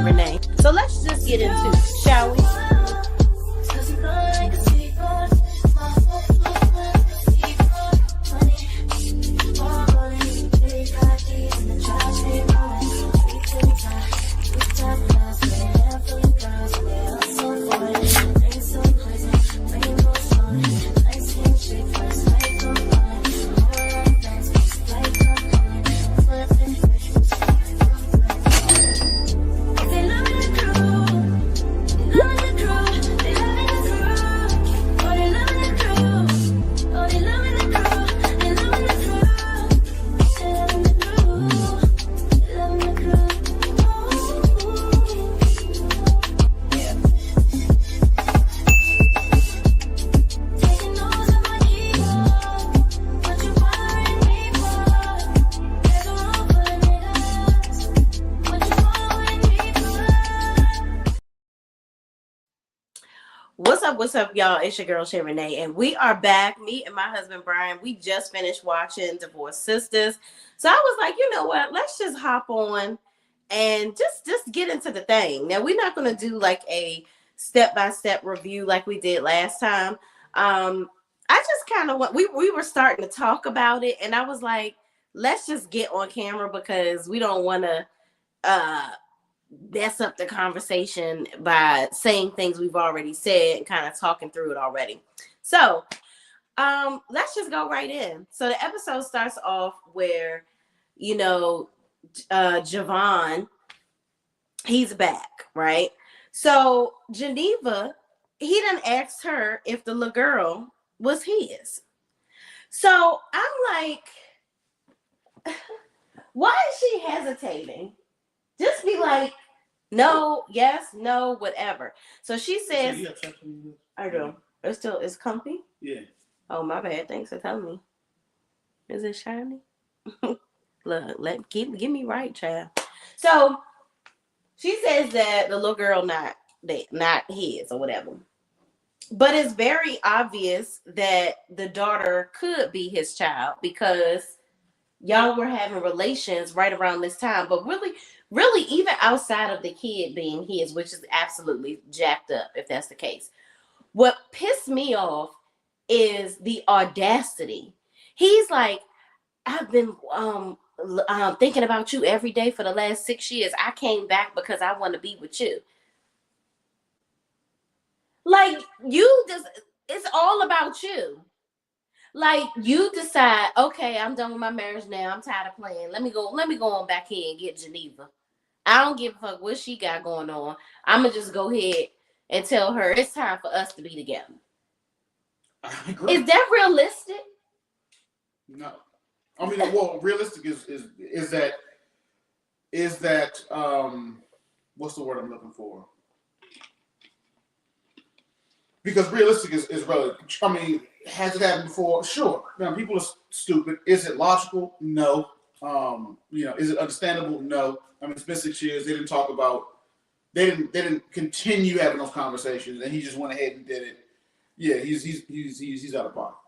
Share Renee. So let's just get into it, shall we? What's up, y'all? It's your girl, Share Renee, and we are back. Me and my husband, Brian, we just finished watching Divorce Sisters. So I was like, you know what? Let's just hop on and just get into the thing. Now, we're not going to do like a step-by-step review like we did last time. I just kind of want, we were starting to talk about it, and I was like, let's just get on camera because we don't want to mess up the conversation by saying things we've already said and kind of talking through it already. So let's just go right in. So the episode starts off where, you know, Javon, he's back, right? So Geneva, he done asked her if the little girl was his. So I'm like, why is she hesitating? Just be like, no, yes, no, whatever. So she says, I do. It's comfy? Yeah. Oh, my bad. Thanks for telling me. Is it shiny? Look, give me right, child. So she says that the little girl not his or whatever. But it's very obvious that the daughter could be his child because y'all were having relations right around this time. But really, even outside of the kid being his, which is absolutely jacked up if that's the case. What pissed me off is the audacity. He's like, I've been thinking about you every day for the last 6 years. I came back because I want to be with you. Like, it's all about you. Like, you decide, okay, I'm done with my marriage now. I'm tired of playing. Let me go on back here and get Geneva. I don't give a fuck what she got going on. I'm going to just go ahead and tell her it's time for us to be together. I agree. Is that realistic? No. I mean, well, realistic is that what's the word I'm looking for? Because realistic is relative. I mean, has it happened before? Sure. Now, people are stupid. Is it logical? No. Is it understandable? No. I mean, it's been 6 years. They didn't continue having those conversations, and he just went ahead and did it. Yeah, he's out of pocket.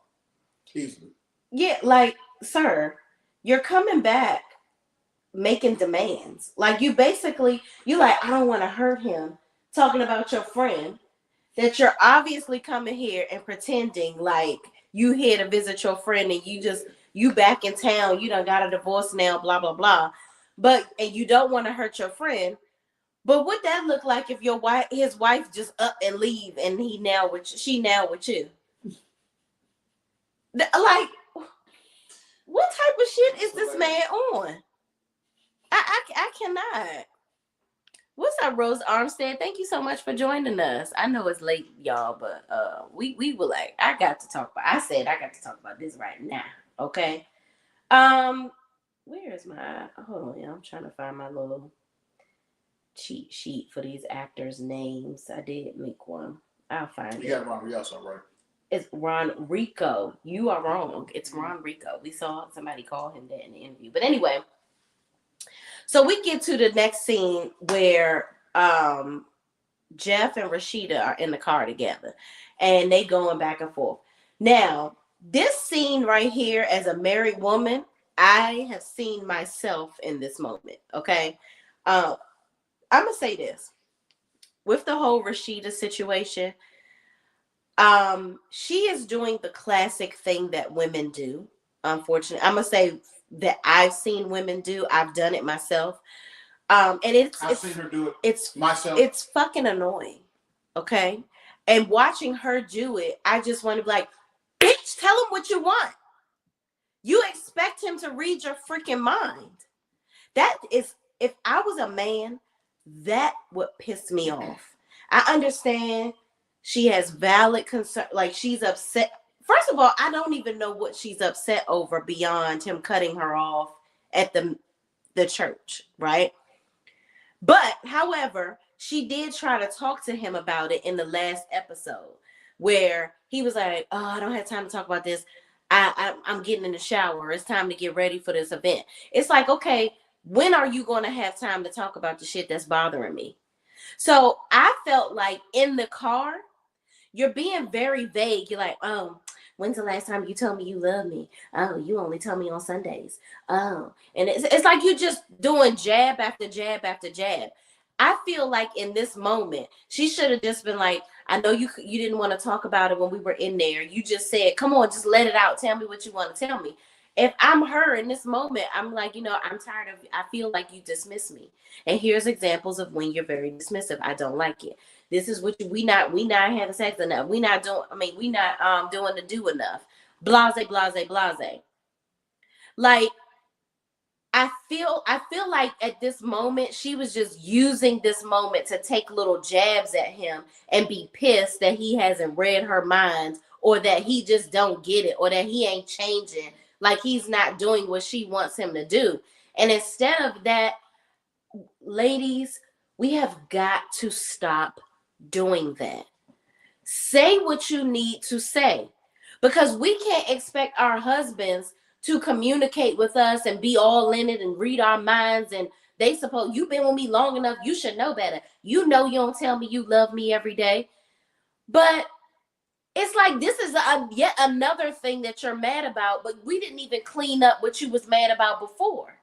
Easily. Yeah, like, sir, you're coming back making demands. Like, you like, I don't want to hurt him. Talking about your friend. That you're obviously coming here and pretending like you here to visit your friend and you back in town, you done got a divorce now, blah, blah, blah. And you don't want to hurt your friend. But would that look like if his wife just up and leave and she now with you? Like, what type of shit is this man on? I cannot. What's up, Rose Armstead? Thank you so much for joining us. I know it's late, y'all, but we were like, I got to talk about this right now. Okay. Where is my hold on, I'm trying to find my little cheat sheet for these actors' names. I did make one. I'll find it. You got Ron Rios, right? It's Ron Rico. You are wrong. It's Ron Rico. We saw somebody call him that in the interview. But anyway. So we get to the next scene where Jeff and Rashida are in the car together and they going back and forth. Now, this scene right here, as a married woman, I have seen myself in this moment. Okay. I I'm gonna say this with the whole Rashida situation. She is doing the classic thing that women do. Unfortunately, I'm gonna say that I've seen women do. I've done it myself. And I've seen her do it it's myself. it's fucking annoying. Okay, and watching her do it, I just want to be like, bitch, tell him what you want. You expect him to read your freaking mind. That is, if I was a man, that would piss me off. I understand she has valid concern, like she's upset. First of all, I don't even know what she's upset over beyond him cutting her off at the church, right? But however, she did try to talk to him about it in the last episode where he was like, "Oh, I don't have time to talk about this. I'm getting in the shower. It's time to get ready for this event." It's like, okay, when are you going to have time to talk about the shit that's bothering me? So I felt like in the car, you're being very vague. You're like, "Oh, when's the last time you told me you love me? Oh, you only tell me on Sundays. Oh," and it's like you just doing jab after jab after jab. I feel like in this moment, she should have just been like, "I know you didn't want to talk about it when we were in there. You just said, come on, just let it out. Tell me what you want to tell me." If I'm her in this moment, I'm like, I'm tired of, I feel like you dismiss me. And here's examples of when you're very dismissive. I don't like it. This is what we not having sex enough. We not doing the do enough. Blase, blase, blase. Like I feel like at this moment she was just using this moment to take little jabs at him and be pissed that he hasn't read her mind or that he just don't get it or that he ain't changing, like he's not doing what she wants him to do. And instead of that, ladies, we have got to stop doing that. Say what you need to say, because we can't expect our husbands to communicate with us and be all in it and read our minds. And they suppose you've been with me long enough, you should know better. You know you don't tell me you love me every day. But it's like this is yet another thing that you're mad about, but we didn't even clean up what you was mad about before.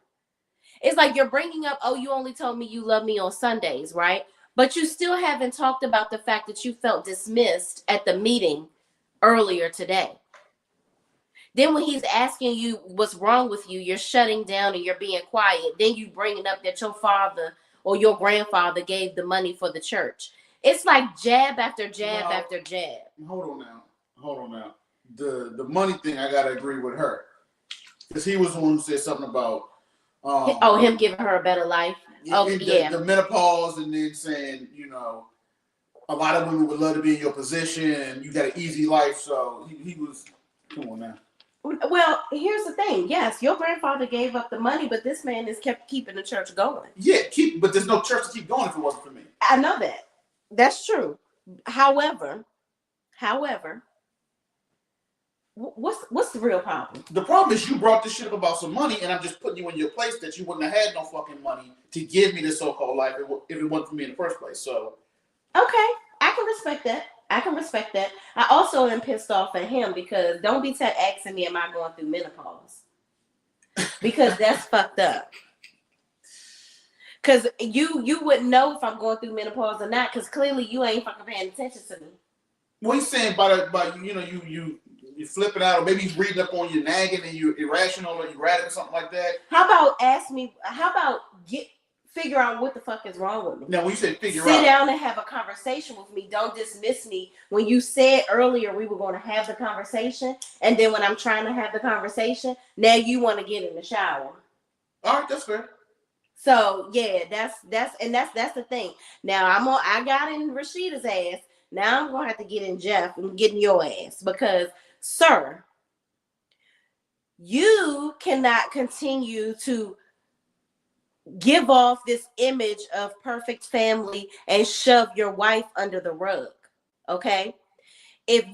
It's like you're bringing up, "Oh, you only told me you love me on Sundays, right?" But you still haven't talked about the fact that you felt dismissed at the meeting earlier today. Then when he's asking you what's wrong with you, you're shutting down and you're being quiet. Then you bringing up that your father or your grandfather gave the money for the church. It's like jab after jab after jab. Hold on now. The money thing, I gotta agree with her, because he was the one who said something about him giving her a better life. Oh yeah, the menopause, and then saying, a lot of women would love to be in your position. You got an easy life, so he was. Come on now. Well, here's the thing. Yes, your grandfather gave up the money, but this man has kept keeping the church going. Yeah, but there's no church to keep going if it wasn't for me. I know that. That's true. However, what's the real problem? The problem is you brought this shit up about some money, and I'm just putting you in your place that you wouldn't have had no fucking money to give me this so-called life if it wasn't for me in the first place. So, okay, I can respect that. I also am pissed off at him because don't be asking me, am I going through menopause? Because that's fucked up. Because you wouldn't know if I'm going through menopause or not, because clearly you ain't fucking paying attention to me. What he's saying by you flipping out, or maybe he's reading up on you, nagging, and you're irrational or erratic or something like that. How about figure out what the fuck is wrong with me? Now, when you say figure out, sit down and have a conversation with me. Don't dismiss me. When you said earlier we were going to have the conversation, and then when I'm trying to have the conversation, now you want to get in the shower. All right, that's fair. So yeah, that's the thing. Now I got in Rashida's ass. Now I'm gonna have to get in Jeff and get in your ass, because, sir, you cannot continue to give off this image of perfect family and shove your wife under the rug. Okay? If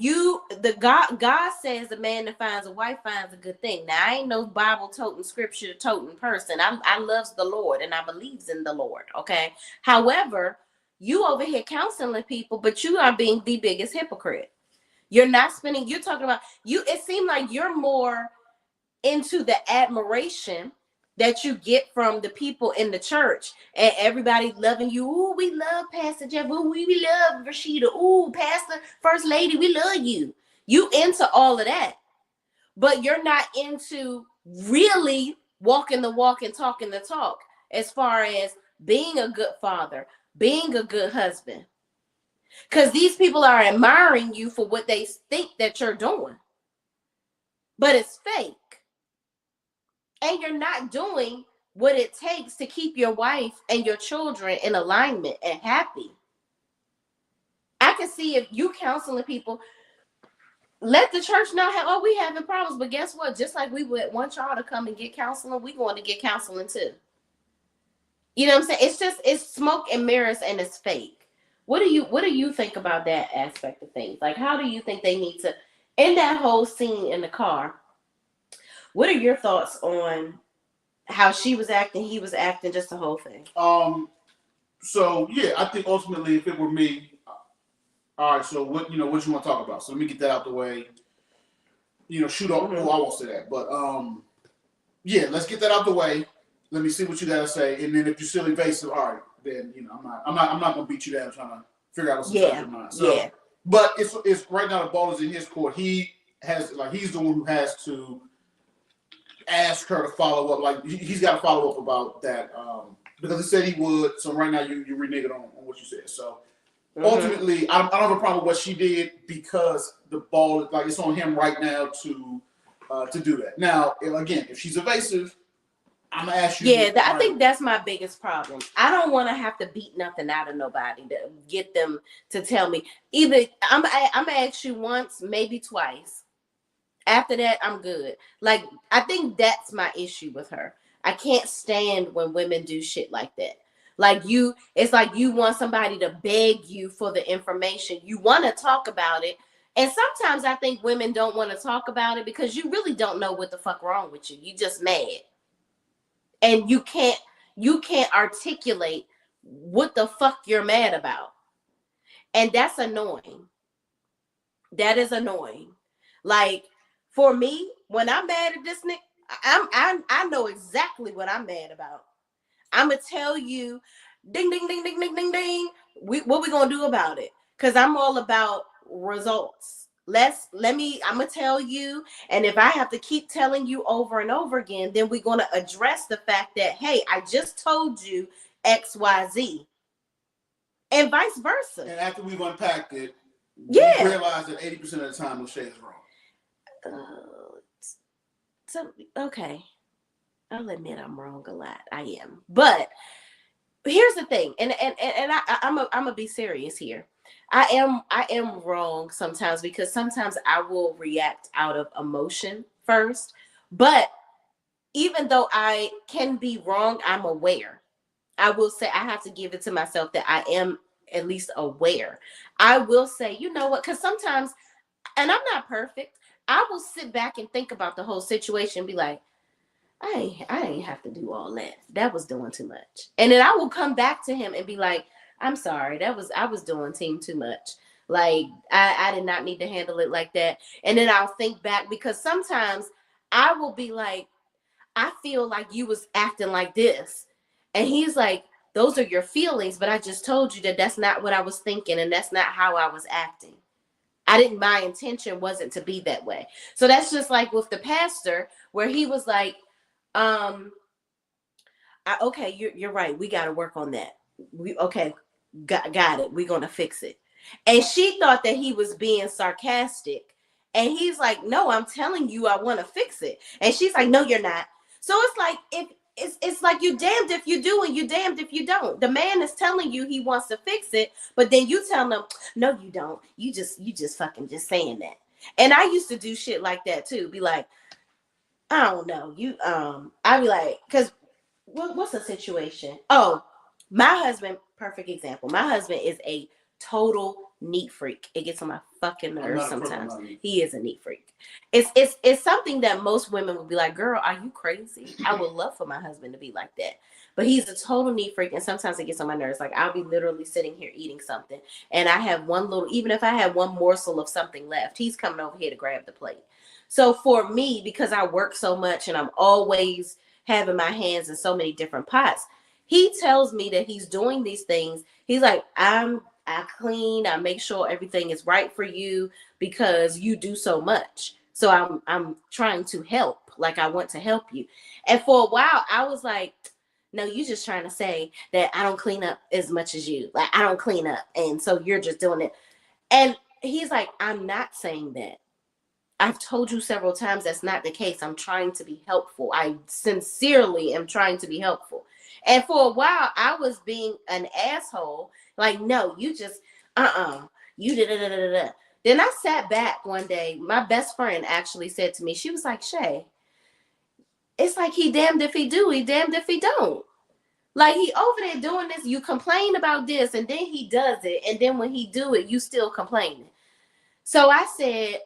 God says a man that finds a wife finds a good thing. Now, I ain't no Bible toting, scripture toting person. I loves the Lord and I believes in the Lord. Okay. However, you over here counseling people, but you are being the biggest hypocrite. You're talking about you. It seemed like you're more into the admiration that you get from the people in the church and everybody loving you. Ooh, we love Pastor Jeff. Ooh, we love Rashida. Ooh, Pastor First Lady, we love you. You into all of that, but you're not into really walking the walk and talking the talk as far as being a good father, being a good husband. Because these people are admiring you for what they think that you're doing, but it's fake. And you're not doing what it takes to keep your wife and your children in alignment and happy. I can see if you counseling people, let the church know how, oh, we having problems. But guess what? Just like we would want y'all to come and get counseling, we going to get counseling too. You know what I'm saying? It's smoke and mirrors and it's fake. What do you think about that aspect of things? Like, how do you think they need to, in that whole scene in the car, what are your thoughts on how she was acting, he was acting, just the whole thing? So yeah, I think ultimately, if it were me, all right. So what you want to talk about? So let me get that out the way. Shoot off. Mm-hmm. Oh, I won't say that, but yeah, let's get that out the way. Let me see what you gotta say, and then if you're still evasive, all right, then I'm not gonna beat you down trying to figure out what's inside your mind. So, yeah. But it's right now the ball is in his court. He's the one who has to ask her to follow up. Like he's got to follow up about that because he said he would. So right now you reneged on what you said. So ultimately, I don't have a problem with what she did because the ball it's on him right now to do that. Now again, if she's evasive, I'm gonna ask you. Yeah, I think that's my biggest problem. I don't want to have to beat nothing out of nobody to get them to tell me. Either I'm gonna ask you once, maybe twice. After that, I'm good. Like, I think that's my issue with her. I can't stand when women do shit like that. It's like you want somebody to beg you for the information. You want to talk about it. And sometimes I think women don't want to talk about it because you really don't know what the fuck wrong with you. You just mad. And you can't articulate what the fuck you're mad about. And that's annoying. That is annoying. Like, for me, when I'm mad at this nigga, I know exactly what I'm mad about. I'm gonna tell you, ding, ding, ding, ding, ding, ding, ding. What we gonna do about it? Because I'm all about results. I'm gonna tell you, and if I have to keep telling you over and over again, then we're gonna address the fact that, hey, I just told you X, Y, Z, and vice versa. And after we've unpacked it, we realize that 80% of the time O'Shea is wrong. So okay, I'll admit I'm wrong a lot. I am, but here's the thing, and I'm gonna be serious here. I am wrong sometimes because sometimes I will react out of emotion first. But even though I can be wrong, I'm aware. I will say I have to give it to myself that I am at least aware. I will say, you know what? Because sometimes, and I'm not perfect, I will sit back and think about the whole situation and be like, I ain't have to do all that. That was doing too much. And then I will come back to him and be like, I'm sorry. I was doing team too much. Like I did not need to handle it like that. And then I'll think back because sometimes I will be like, I feel like you was acting like this. And he's like, those are your feelings, but I just told you that that's not what I was thinking and that's not how I was acting. My intention wasn't to be that way. So that's just like with the pastor where he was like, okay, you're right. We got to work on that. Got it. We're going to fix it. And she thought that he was being sarcastic. And he's like, no, I'm telling you, I want to fix it. And she's like, no, you're not. So it's like, it's like you damned if you do and you damned if you don't. The man is telling you he wants to fix it, but then you tell him, no, you don't. You just fucking just saying that. And I used to do shit like that too. Be like, I don't know. I'd be like, because what's the situation? Oh, my husband, perfect example. My husband is a total neat freak. It gets on my fucking nerves sometimes. He is a neat freak. It's something that most women would be like, girl, are you crazy? I would love for my husband to be like that. But he's a total neat freak, and sometimes it gets on my nerves. Like, I'll be literally sitting here eating something, and I have even if I have one morsel of something left, he's coming over here to grab the plate. So for me, because I work so much and I'm always having my hands in so many different pots. He tells me that he's doing these things. He's like, I clean, I make sure everything is right for you because you do so much. So I'm trying to help. Like I want to help you. And for a while I was like, no, you just trying to say that I don't clean up as much as you. Like I don't clean up. And so you're just doing it. And he's like, I'm not saying that. I've told you several times that's not the case. I'm trying to be helpful. I sincerely am trying to be helpful. And for a while, I was being an asshole. Like, no, you just, you da da da da da. Then I sat back one day. My best friend actually said to me, she was like, Shay, it's like he damned if he do, he damned if he don't. Like he over there doing this, you complain about this, and then he does it, and then when he do it, you still complaining. So I said,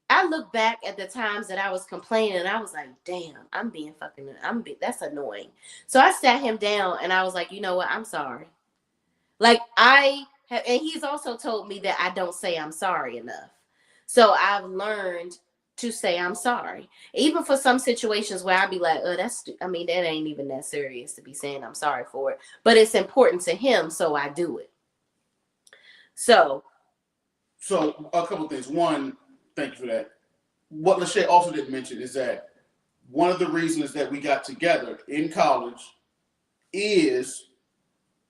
I look back at the times that I was complaining and I was like, damn, that's annoying. So I sat him down and I was like, you know what? I'm sorry. Like and he's also told me that I don't say I'm sorry enough. So I've learned to say I'm sorry. Even for some situations where I'd be like, oh, that ain't even that serious to be saying I'm sorry for it. But it's important to him, so I do it. So a couple of things. One, thank you for that. What Lachey also didn't mention is that one of the reasons that we got together in college is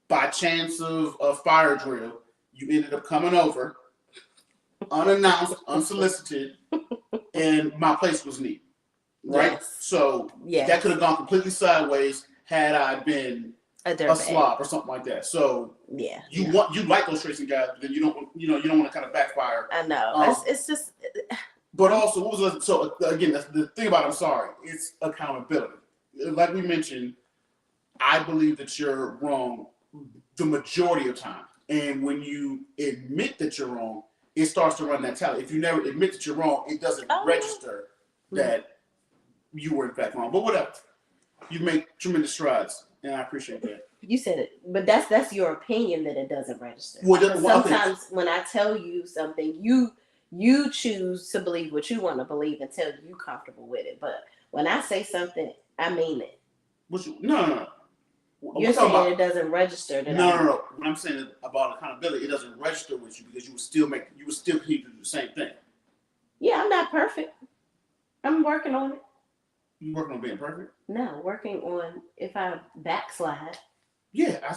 by chance of a fire drill, you ended up coming over unannounced, unsolicited, and my place was neat. Right? Yes. So that could have gone completely sideways had I been a slob or something like that. So you like those Tracy guys, but then you don't want to kind of backfire. I know. It's just. But also, so again, that's the thing about I'm sorry. It's accountability. Like we mentioned, I believe that you're wrong the majority of time, and when you admit that you're wrong, it starts to run that tally. If you never admit that you're wrong, it doesn't register that you were in fact wrong. But whatever, you make tremendous strides. And I appreciate that. You said it, but that's your opinion that it doesn't register. Well, sometimes when I tell you something, you choose to believe what you want to believe until you're comfortable with it. But when I say something, I mean it. No. You're saying it doesn't register. No. When I'm saying about accountability, it doesn't register with you because you would still continue to do the same thing. Yeah, I'm not perfect. I'm working on it. You working on being perfect? No, working on if I backslide. Yeah, I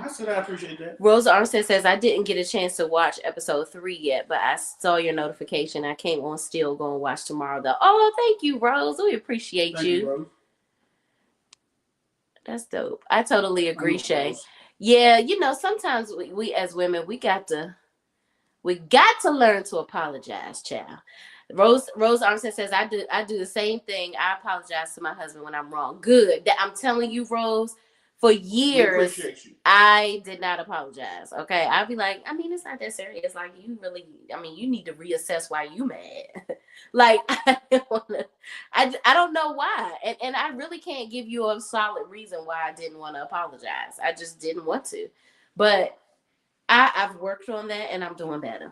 said I appreciate that. Rosa Armstead says, I didn't get a chance to watch episode 3 yet, but I saw your notification. I came on still going to watch tomorrow, though. Oh, thank you, Rose. We appreciate Thank you, Rose. That's dope. I totally agree, Shay. Yeah, sometimes we as women, we got to learn to apologize, child. Rose Armstead says, I do the same thing. I apologize to my husband when I'm wrong. Good. I'm telling you, Rose, for years, I did not apologize. Okay. I'd be like, it's not that serious. Like, you really, you need to reassess why you mad. Like, I don't know why. And I really can't give you a solid reason why I didn't want to apologize. I just didn't want to. But I've worked on that and I'm doing better.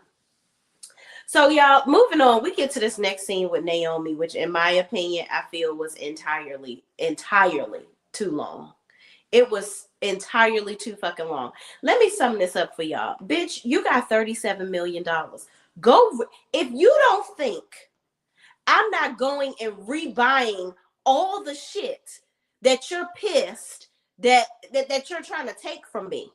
So, y'all, moving on, we get to this next scene with Naomi, which, in my opinion, I feel was entirely too long. It was entirely too fucking long. Let me sum this up for y'all. Bitch, you got $37 million. If you don't think I'm not going and rebuying all the shit that you're pissed that you're trying to take from me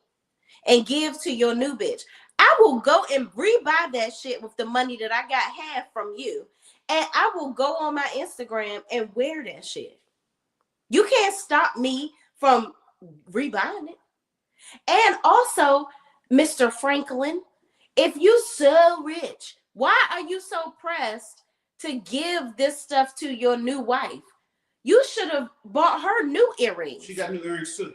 and give to your new bitch, I will go and rebuy that shit with the money that I got half from you. And I will go on my Instagram and wear that shit. You can't stop me from rebuying it. And also, Mr. Franklin, if you so rich, why are you so pressed to give this stuff to your new wife? You should have bought her new earrings. She got new earrings too.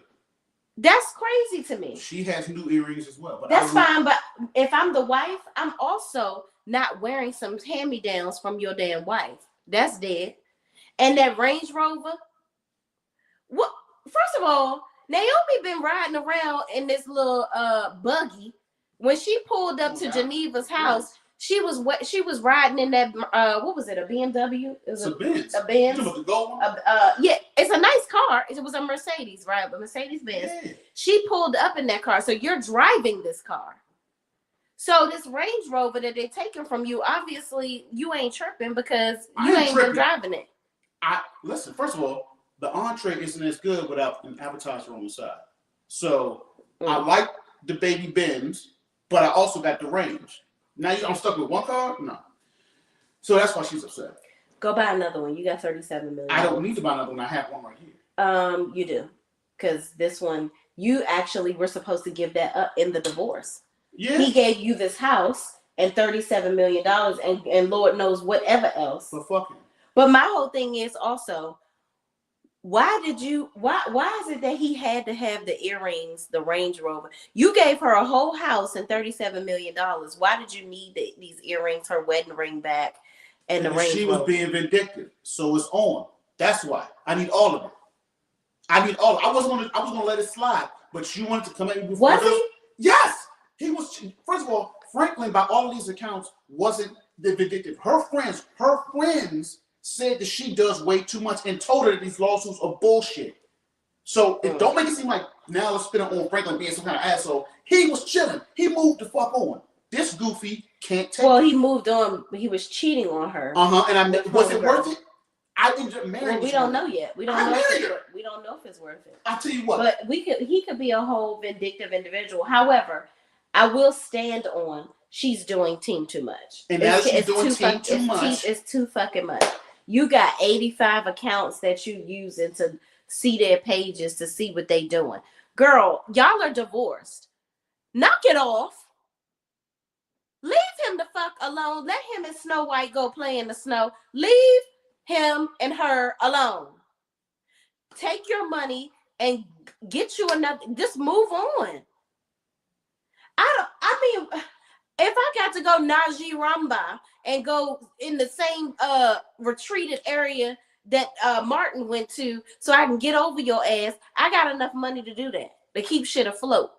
That's crazy to me. She has new earrings as well. But that's fine, but if I'm the wife, I'm also not wearing some hand-me-downs from your damn wife. That's dead. And that Range Rover. What? First of all, Naomi been riding around in this little buggy. When she pulled up to Geneva's house, She was riding in that what was it, a BMW? It was It's a Benz. a Benz. You talking about the gold one? Yeah, it's a nice car. It was a Mercedes, right? A Mercedes Benz. Yeah. She pulled up in that car, so you're driving this car. So this Range Rover that they're taking from you, obviously you ain't tripping because you ain't been driving it. Listen, first of all, the entree isn't as good without an appetizer on the side. So I like the baby Benz, but I also got the Range. Now I'm stuck with one car? No. So that's why she's upset. Go buy another one. You got $37 million. I don't need to buy another one. I have one right here. You do. Because this one, you actually were supposed to give that up in the divorce. Yeah. He gave you this house and $37 million and Lord knows whatever else. But fuck him. But my whole thing is also, why is it that he had to have the earrings, the Range Rover? You gave her a whole house and $37 million. Why did you need these earrings, her wedding ring back, and the Range Rover? She was being vindictive, so it's on. That's why I need all of it. I was gonna let it slide, but you wanted to come at me before. Was he? Yes, he was. First of all, Franklin, by all of these accounts, wasn't the vindictive. Her friends said that she does way too much and told her that these lawsuits are bullshit. So don't make it seem like now let's spin it on Franklin being some kind of asshole. He was chilling. He moved the fuck on. This goofy can't take it. He moved on. He was cheating on her. And was it worth it? I didn't marry. Well, we don't know yet. We don't know if it's worth it. I'll tell you what. But he could be a whole vindictive individual. However, I will stand on she's doing team too much. And now she's doing team too much. It's too fucking much. You got 85 accounts that you using to see their pages to see what they doing. Girl, y'all are divorced. Knock it off. Leave him the fuck alone. Let him and Snow White go play in the snow. Leave him and her alone. Take your money and get you another. Just move on. If I got to go Najee Ramba and go in the same retreated area that Martin went to so I can get over your ass, I got enough money to do that, to keep shit afloat.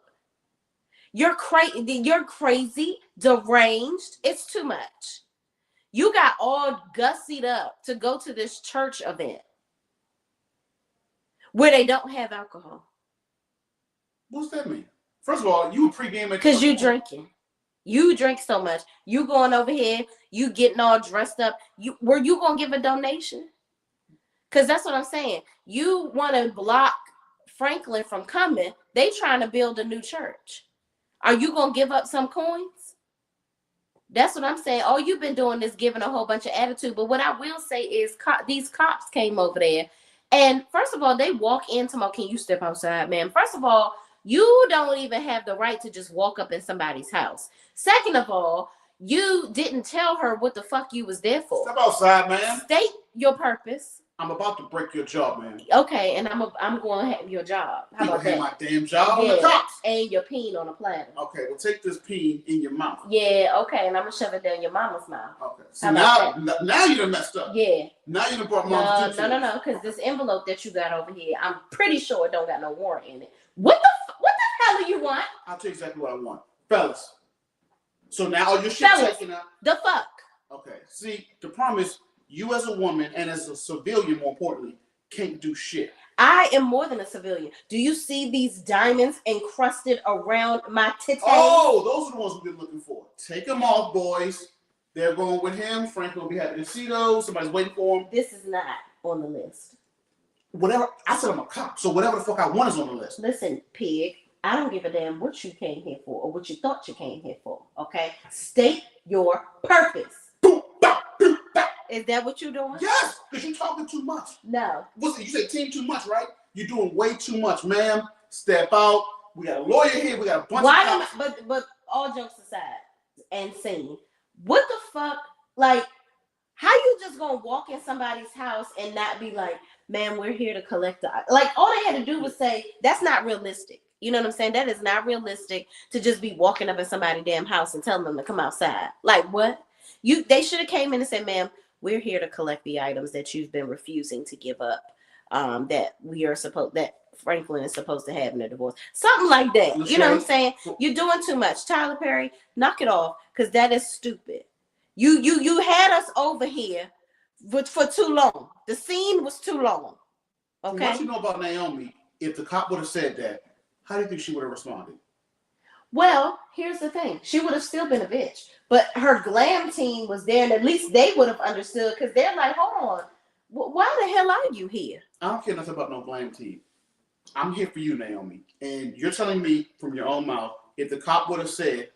You're crazy, deranged. It's too much. You got all gussied up to go to this church event where they don't have alcohol. What's that mean? First of all, you pregame because you drinking. You drink so much. You going over here. You getting all dressed up. Were you gonna give a donation? Because that's what I'm saying. You want to block Franklin from coming. They trying to build a new church. Are you gonna give up some coins? That's what I'm saying. All you've been doing is giving a whole bunch of attitude. But what I will say is these cops came over there. And first of all, they walk into my, can you step outside, ma'am? First of all, you don't even have the right to just walk up in somebody's house. Second of all, you didn't tell her what the fuck you was there for. Step outside, ma'am. State your purpose. I'm about to break your jaw, man. Okay, and I'm going to have your job. How about that? My damn job on the cops. And your peen on a platter. Okay, well take this peen in your mouth. Yeah, okay, and I'm gonna shove it down your mama's mouth. Okay, so now you done messed up. Yeah. Now you done brought mama's No, because this envelope that you got over here, I'm pretty sure it don't got no warrant in it. What the hell do you want? I'll tell you exactly what I want, fellas. So now all your shit taken up. The fuck. Okay, see, the problem is you as a woman and as a civilian, more importantly, can't do shit. I am more than a civilian. Do you see these diamonds encrusted around my titties? Oh, those are the ones we've been looking for. Take them off, boys. They're going with him. Frank will be happy to see those. Somebody's waiting for him. This is not on the list. Whatever. I said I'm a cop, so whatever the fuck I want is on the list. Listen, pig. I don't give a damn what you came here for or what you thought you came here for. Okay? State your purpose. Is that what you're doing? Yes, because you're talking too much. No. Listen, you say team too much, right? You're doing way too much, ma'am. Step out. We got a lawyer here. We got a bunch of cops. But all jokes aside and saying, what the fuck? Like, how you just gonna walk in somebody's house and not be like, man, we're here to collect the... Like, all they had to do was say, that's not realistic. You know what I'm saying? That is not realistic to just be walking up in somebody's damn house and telling them to come outside. Like, what? They should have came in and said, ma'am, we're here to collect the items that you've been refusing to give up. That Franklin is supposed to have in a divorce. Something like that. Lachey, you know what I'm saying? You're doing too much. Tyler Perry, knock it off, because that is stupid. You had us over here for too long. The scene was too long. Okay. What you know about Naomi? If the cop would have said that, how do you think she would have responded? Well, here's the thing. She would have still been a bitch. But her glam team was there, and at least they would have understood, because they're like, hold on, why the hell are you here? I don't care nothing about no glam team. I'm here for you, Naomi. And you're telling me from your own mouth, if the cop would have said,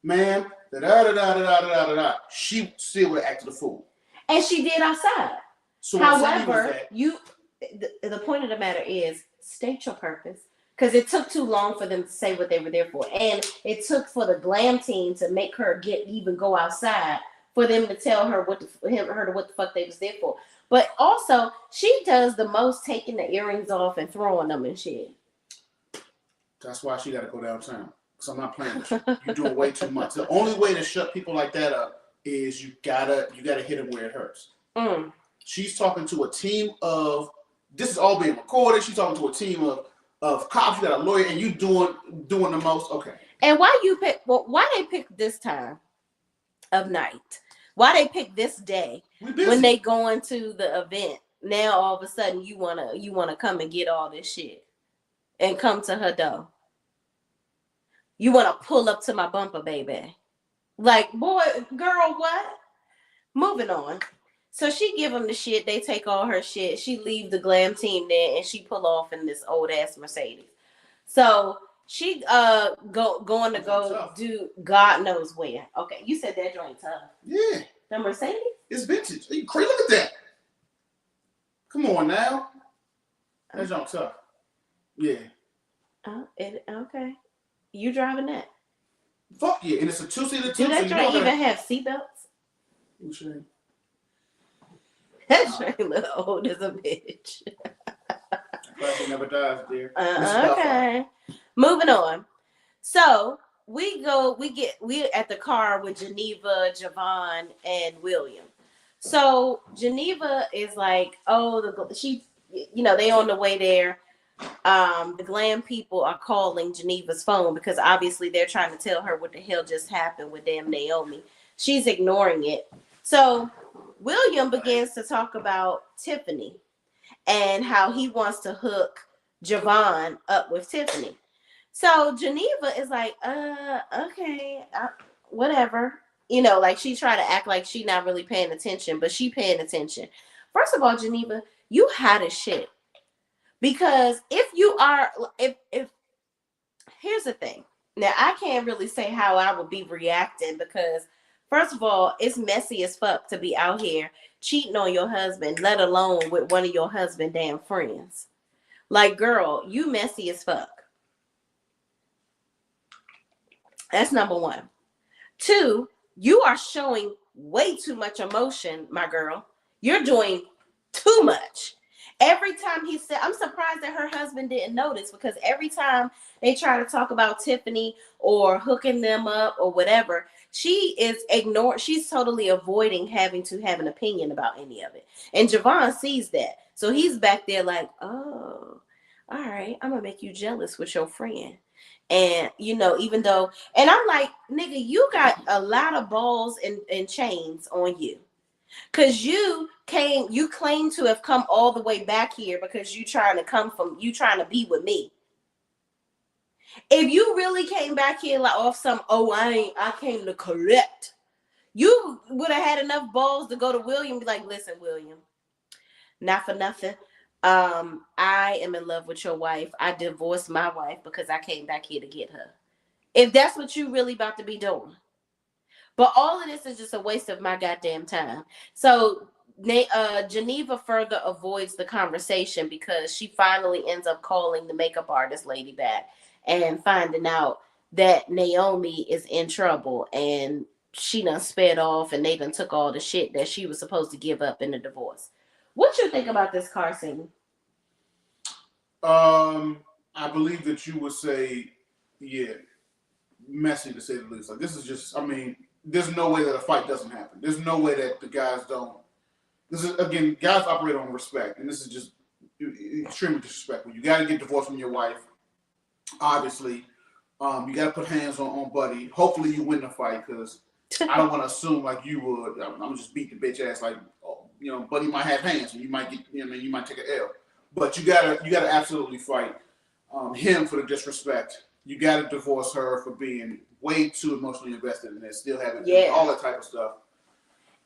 ma'am, da-da-da-da-da-da-da-da, she still would have acted a fool. And she did outside. So however, the point of the matter is, state your purpose. Because it took too long for them to say what they were there for. And it took for the glam team to make her even go outside for them to tell her what the fuck they was there for. But also, she does the most taking the earrings off and throwing them and shit. That's why she got to go downtown. Because I'm not playing with you. You're doing way too much. The only way to shut people like that up is you gotta hit them where it hurts. Mm. She's talking to a team of, this is all being recorded. She's talking to a team of cops. You got a lawyer, and you doing the most. Okay. And why they pick this time of night? Why they pick this day when they going to the event? Now all of a sudden you wanna come and get all this shit and come to her door. You wanna pull up to my bumper, baby. Like, boy, girl, what? Moving on. So she give them the shit. They take all her shit. She leave the glam team there, and she pull off in this old ass Mercedes. So she going to go do God knows where. Okay, you said that joint tough. Yeah. The Mercedes? It's vintage. Are you crazy? Look at that. Come on now. That joint tough. Yeah. Okay. You driving that? Fuck yeah. And it's a 2-seater too. Do that joint even have seatbelts? Sure. That joint look old as a bitch. Classic never dies, dear. Okay. Moving on. So we at the car with Geneva, Javon, and William. So Geneva is like, they on the way there. The glam people are calling Geneva's phone because obviously they're trying to tell her what the hell just happened with damn Naomi. She's ignoring it. So William begins to talk about Tiffany and how he wants to hook Javon up with Tiffany. So Geneva is like, okay, whatever. Like she try to act like she not really paying attention, but she paying attention. First of all, Geneva, you hot as shit. Because if here's the thing. Now, I can't really say how I would be reacting because, first of all, it's messy as fuck to be out here cheating on your husband, let alone with one of your husband damn friends. Like, girl, you messy as fuck. That's number one. 2, you are showing way too much emotion, my girl. You're doing too much. Every time he said, I'm surprised that her husband didn't notice because every time they try to talk about Tiffany or hooking them up or whatever, she is ignored. She's totally avoiding having to have an opinion about any of it. And Javon sees that. So he's back there like, oh, all right, I'm going to make you jealous with your friend. And, even though, and I'm like, nigga, you got a lot of balls and chains on you. Because you claim to have come all the way back here because you trying to be with me. If you really came back here like off some, I came to correct, you would have had enough balls to go to William and be like, listen, William, not for nothing. I am in love with your wife. I divorced my wife because I came back here to get her. If that's what you really about to be doing. But all of this is just a waste of my goddamn time. So Geneva further avoids the conversation because she finally ends up calling the makeup artist lady back and finding out that Naomi is in trouble and she done sped off and they done took all the shit that she was supposed to give up in the divorce. What you think about this car scene? I believe that you would say, yeah, messy to say the least. Like this is just, there's no way that a fight doesn't happen. There's no way that the guys don't. This is, again, guys operate on respect, and this is just extremely disrespectful. You got to get divorced from your wife. Obviously, you got to put hands on Buddy. Hopefully, you win the fight because I don't want to assume like you would. I'm gonna just beat the bitch ass. Like, Buddy might have hands, and you might get, you might take an L. But you gotta absolutely fight him for the disrespect. You gotta divorce her for being way too emotionally invested in this, still having all that type of stuff.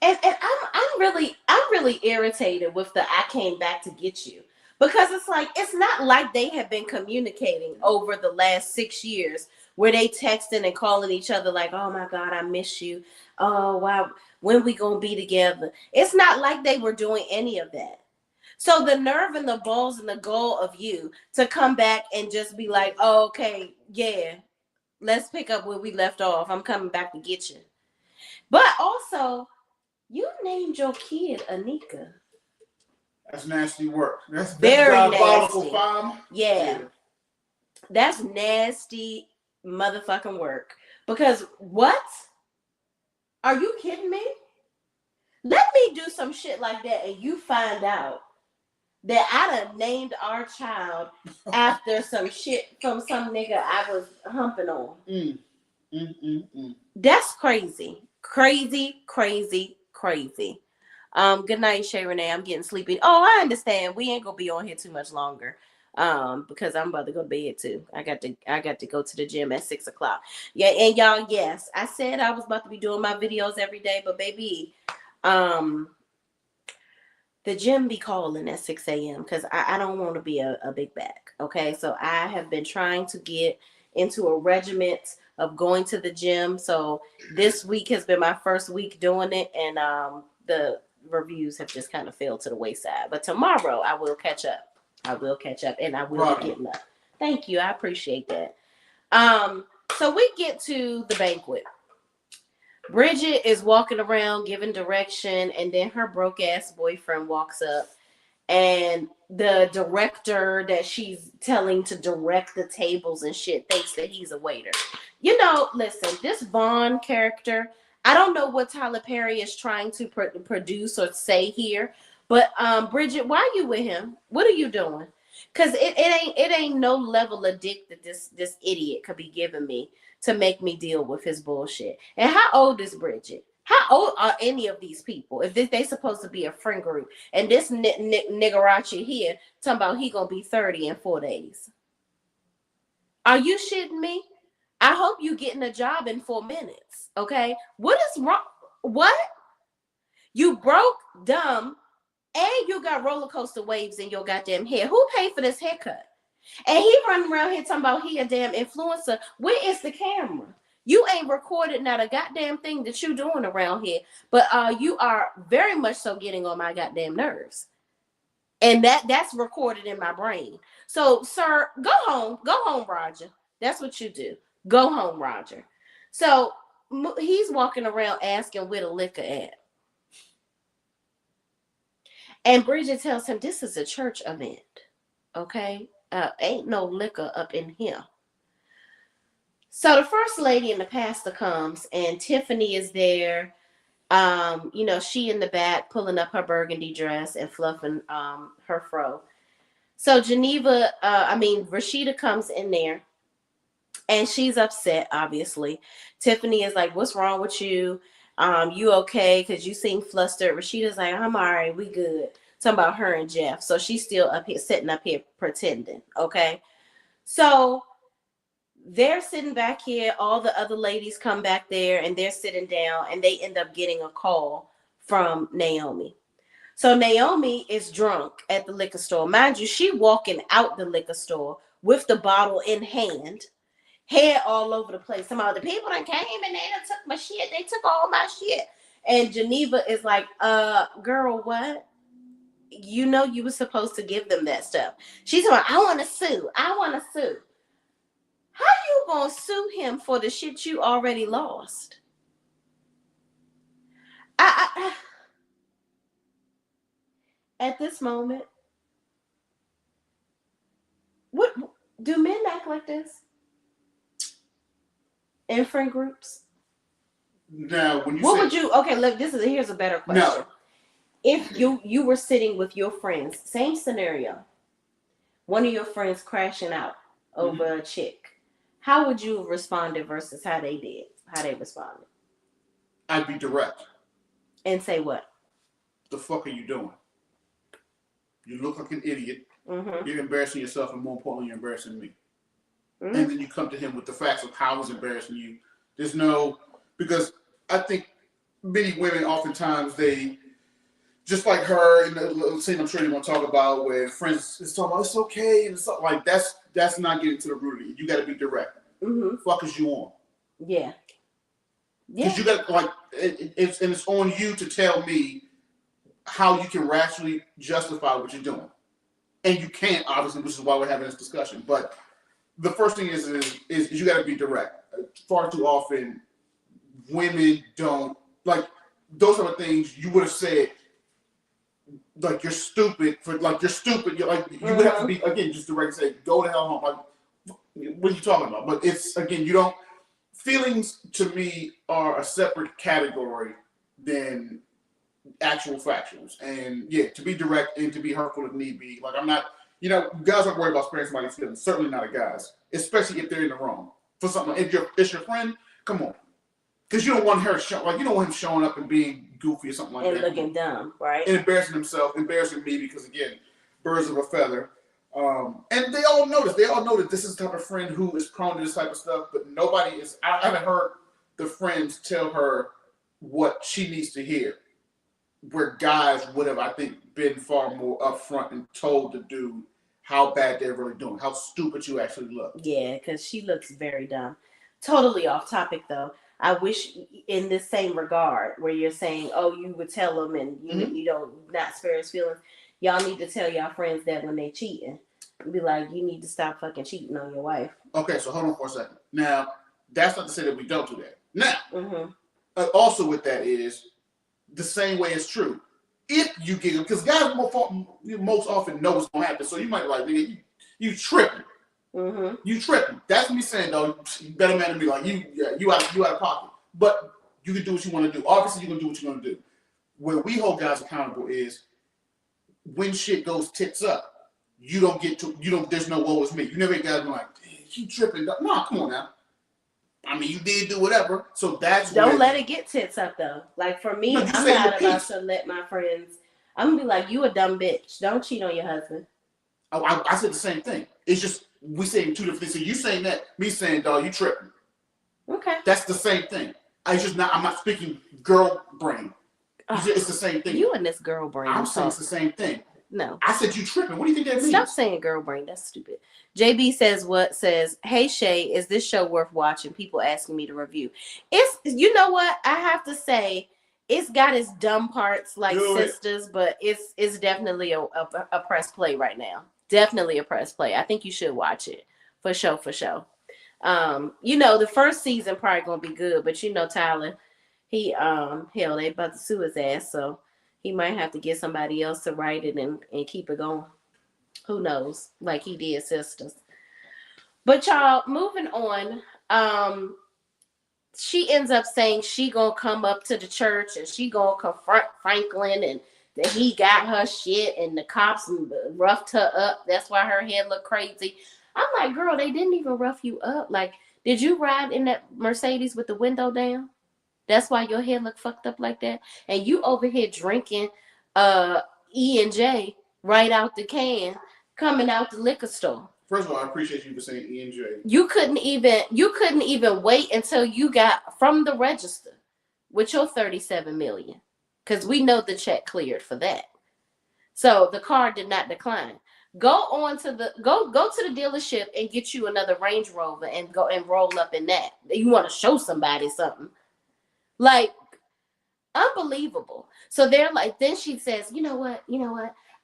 And I'm really irritated with the I came back to get you. Because it's not like they have been communicating over the last 6 years where they texting and calling each other like, oh my God, I miss you. Oh wow, when we gonna be together? It's not like they were doing any of that. So the nerve and the balls and the goal of you to come back and just be like, oh, okay, yeah, let's pick up where we left off. I'm coming back to get you. But also, you named your kid Anika. That's nasty work. That's very diabolical, nasty. fam. Yeah. That's nasty motherfucking work. Because what? Are you kidding me? Let me do some shit like that and you find out that I done named our child after some shit from some nigga I was humping on. That's crazy. Crazy, crazy, crazy. Good night, Shay Renee. I'm getting sleepy. Oh, I understand. We ain't gonna be on here too much longer. Because I'm about to go to bed too. I got to go to the gym at 6:00. Yeah, and y'all, yes, I said I was about to be doing my videos every day, but baby, the gym be calling at 6 a.m. because I don't want to be a big back. Okay, so I have been trying to get into a regiment of going to the gym. So this week has been my first week doing it, and the reviews have just kind of fell to the wayside. But tomorrow I will catch up. I will catch up, and I will be getting up. Thank you. I appreciate that. So we get to the banquet. Bridget is walking around giving direction, and then her broke ass boyfriend walks up, and the director that she's telling to direct the tables and shit thinks that he's a waiter. Listen, this Vaughn character, I don't know what Tyler Perry is trying to produce or say here, but Bridget, why are you with him? What are you doing? Because it ain't no level of dick that this idiot could be giving me to make me deal with his bullshit. And how old is Bridget? How old are any of these people? If they supposed to be a friend group, and this niggerachi here talking about he gonna be 30 in 4 days. Are you shitting me? I hope you getting a job in 4 minutes. Okay, what is wrong? What? You broke, dumb, and you got roller coaster waves in your goddamn hair. Who paid for this haircut? And he running around here talking about he a damn influencer. Where is the camera? You ain't recorded not a goddamn thing that you doing around here. But you are very much so getting on my goddamn nerves. And that's recorded in my brain. So, sir, go home. Go home, Roger. That's what you do. Go home, Roger. So he's walking around asking where the liquor at. And Bridget tells him this is a church event. Okay? Ain't no liquor up in here. So the first lady and the pastor comes, and Tiffany is there. She in the back pulling up her burgundy dress and fluffing her fro. So Rashida comes in there, and she's upset, obviously. Tiffany is like, what's wrong with you? You okay? Because you seem flustered. Rashida's like, I'm all right. We good. Talking about her and Jeff. So she's still up here, sitting up here pretending. Okay. So they're sitting back here. All the other ladies come back there and they're sitting down, and they end up getting a call from Naomi. So Naomi is drunk at the liquor store. Mind you, she walking out the liquor store with the bottle in hand, hair all over the place. Some of the people that came and they done took my shit. They took all my shit. And Geneva is like, girl, what? You know you were supposed to give them that stuff. She's like, I want to sue. I want to sue. How you gonna sue him for the shit you already lost? At this moment, what do men act like this in friend groups? Now, when you would you? Okay, look. Here's a better question. No. If you were sitting with your friends, same scenario, one of your friends crashing out over a chick, how would you have responded versus how they responded? I'd be direct. And say what? The fuck are you doing? You look like an idiot. Mm-hmm. You're embarrassing yourself, and more importantly, you're embarrassing me. Mm-hmm. And then you come to him with the facts of how he's embarrassing you. There's no, because I think many women oftentimes they, just like her in the scene I'm sure you're going to talk about where friends is talking about it's okay and stuff like that's not getting to the root of it. You got to be direct. Mm-hmm. Fuck is you on? Yeah. Because you got like it's on you to tell me how you can rationally justify what you're doing, and you can't obviously, which is why we're having this discussion. But the first thing is you got to be direct. Far too often, women don't like those are the things you would have said. Like you're stupid for like you're stupid. You're like you would have to be again just direct and say go to hell home. Like what are you talking about? But it's again you don't. Feelings to me are a separate category than actual factuals. And yeah, to be direct and to be hurtful if need be. Like I'm not, guys aren't worried about sparing somebody's feelings. Certainly not a guys, especially if they're in the wrong for something. If it's your friend, come on, because you don't want her you don't want him showing up and being goofy or something like and that, and looking dumb, right? And embarrassing himself, embarrassing me because again, birds of a feather. And they all know this. They all know that this is the type of friend who is prone to this type of stuff, but nobody is. I haven't heard the friends tell her what she needs to hear. Where guys would have, I think, been far more upfront and told the dude how bad they're really doing, how stupid you actually look. Yeah, because she looks very dumb. Totally off topic though. I wish in this same regard where you're saying, oh, you would tell him and you don't not spare his feelings. Y'all need to tell y'all friends that when they cheating. Be like, you need to stop fucking cheating on your wife. Okay, so hold on for a second. Now, that's not to say that we don't do that. Now, also with that is the same way it's true. If you get them, because guys most often know what's going to happen. So you might be like, nigga, you tripping. You tripping. That's me saying, though, better man than me. Like, you out of pocket. But you can do what you want to do. Obviously, you're going to do what you're going to do. Where we hold guys accountable is when shit goes tits up. There's no woe is me. You never get guys like, you tripping. No, come on now. I mean, you did do whatever. So don't let it get tits up though. Like for me, I'm not about to let my friends. I'm gonna be like, you a dumb bitch. Don't cheat on your husband. I said the same thing. It's just we saying two different things. So you saying that, me saying, dog, you tripping. Okay. That's the same thing. I'm not speaking girl brain. It's the same thing. You and this girl brain. I'm saying it's the same thing. No. I said you tripping. What do you think that means? Stop saying girl brain. That's stupid. JB says, hey Shay, is this show worth watching? People asking me to review. You know what? I have to say, it's got its dumb parts like Sisters, but it's definitely a press play right now. Definitely a press play. I think you should watch it. For sure. The first season probably gonna be good, but Tyler, he they about to sue his ass, so he might have to get somebody else to write it and keep it going. Who knows? Like he did Sisters. But y'all, moving on. She ends up saying she gonna come up to the church and she gonna confront Franklin and that he got her shit and the cops roughed her up. That's why her head looked crazy. I'm like, girl, they didn't even rough you up. Like, did you ride in that Mercedes with the window down? That's why your head look fucked up like that. And you over here drinking E&J right out the can, coming out the liquor store. First of all, I appreciate you for saying E&J. You couldn't even wait until you got from the register with your $37 million, because we know the check cleared for that. So the car did not decline. Go to the dealership and get you another Range Rover and go and roll up in that. You want to show somebody something. Like, unbelievable. So they're like, then she says, you know what?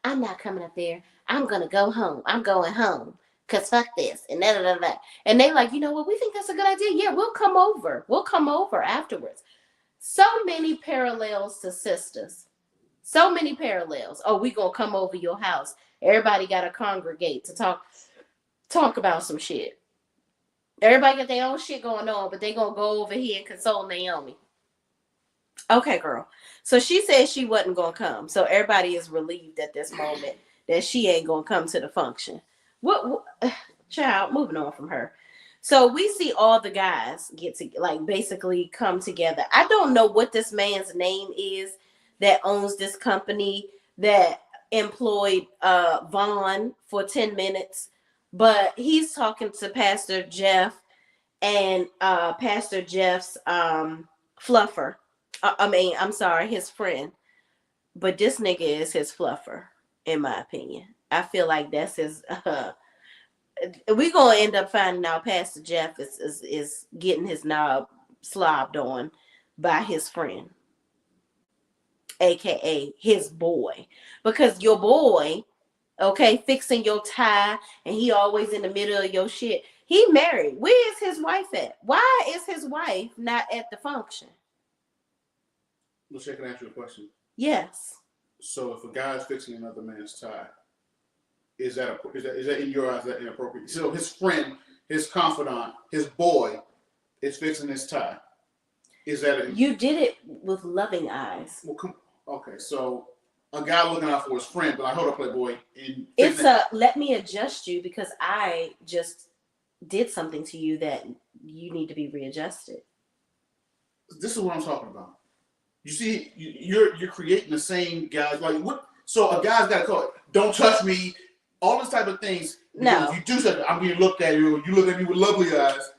I'm not coming up there. I'm going to go home. I'm going home. Because fuck this. And that. And they like, you know what? We think that's a good idea. Yeah, we'll come over. We'll come over afterwards. So many parallels to Sisters. So many parallels. Oh, we going to come over your house. Everybody got to congregate to talk about some shit. Everybody got their own shit going on, but they going to go over here and console Naomi. Okay, girl. So she said she wasn't going to come. So everybody is relieved at this moment that she ain't going to come to the function. What child, moving on from her. So we see all the guys get to like basically come together. I don't know what this man's name is that owns this company that employed Vaughn for 10 minutes, but he's talking to Pastor Jeff and Pastor Jeff's fluffer. I'm sorry, his friend. But this nigga is his fluffer, in my opinion. I feel like that's his we gonna end up finding out Pastor Jeff is getting his knob slobbed on by his friend, aka his boy, because your boy, okay, fixing your tie, and he always in the middle of your shit. He married. Where is his wife at? Why is his wife not at the function? Let's check and answer your question. Yes. So if a guy's fixing another man's tie, is that in your eyes that inappropriate? So his friend, his confidant, his boy is fixing his tie. Is that you did it with loving eyes? Well, okay, so a guy looking out for his friend, but I hold up, Playboy. It's let me adjust you because I just did something to you that you need to be readjusted. This is what I'm talking about. You see, you're creating the same guys like what? So a guy's got to call it. Don't touch me. All this type of things. No. If you do something, I'm being looked at you. You look at me with lovely eyes.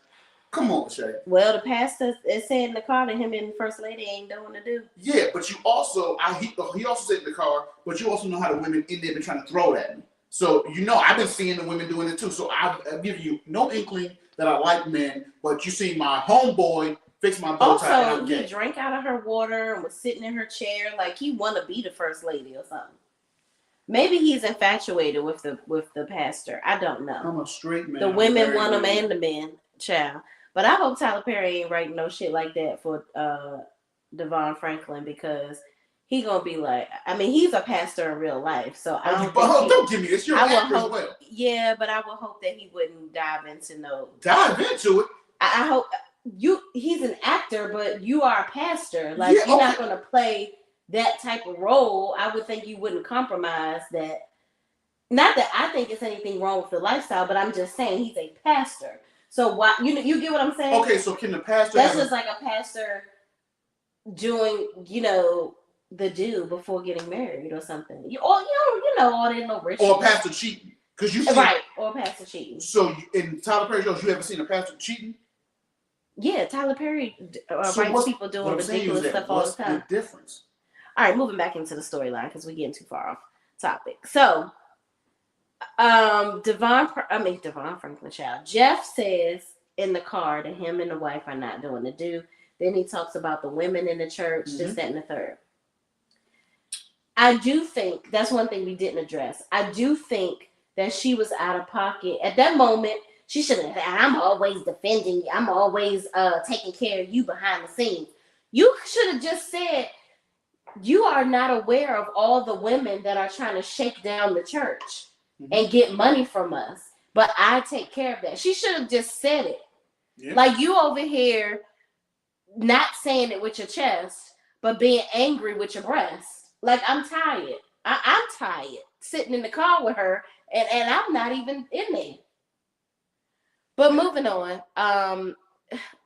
Come on, Shay. Well, the pastor is saying in the car that him and the first lady ain't doing to do. Yeah, but you also, he also said in the car, but you also know how the women in there been trying to throw it at me. So I've been seeing the women doing it too. So I give you no inkling that I like men, but you see my homeboy fix my bow tie. Also, he drank out of her water and was sitting in her chair like he want to be the first lady or something. Maybe he's infatuated with the pastor. I don't know. I'm a straight man. The women want him and the men, child. But I hope Tyler Perry ain't writing no shit like that for Devon Franklin because he gonna be like, I mean, he's a pastor in real life, so I don't. Don't give me this. You're an actor as well. Yeah, but I would hope that he wouldn't dive into no. Dive into it. I hope he's an actor, but you are a pastor. Like you're not gonna play that type of role. I would think you wouldn't compromise that. Not that I think it's anything wrong with the lifestyle, but I'm just saying he's a pastor. So why you get what I'm saying? Okay, so can the pastor? That's just like a pastor doing the do before getting married or something. All that no rich. Or a pastor cheating because you right, or a pastor cheating. So in Tyler Perry shows, you ever seen a pastor cheating? Yeah, Tyler Perry writes people doing ridiculous stuff all the time. What's the difference? All right, moving back into the storyline because we're getting too far off topic. So, Devon Franklin child. Jeff says in the car that him and the wife are not doing the do. Then he talks about the women in the church, this, that, and the third. I do think that's one thing we didn't address. I do think that she was out of pocket at that moment. She should have. I'm always defending you. I'm always taking care of you behind the scenes. You should have just said, you are not aware of all the women that are trying to shake down the church and get money from us. But I take care of that. She should have just said it. Yeah. Like you over here not saying it with your chest, but being angry with your breast. Like I'm tired. I'm tired sitting in the car with her and I'm not even in there. But moving on.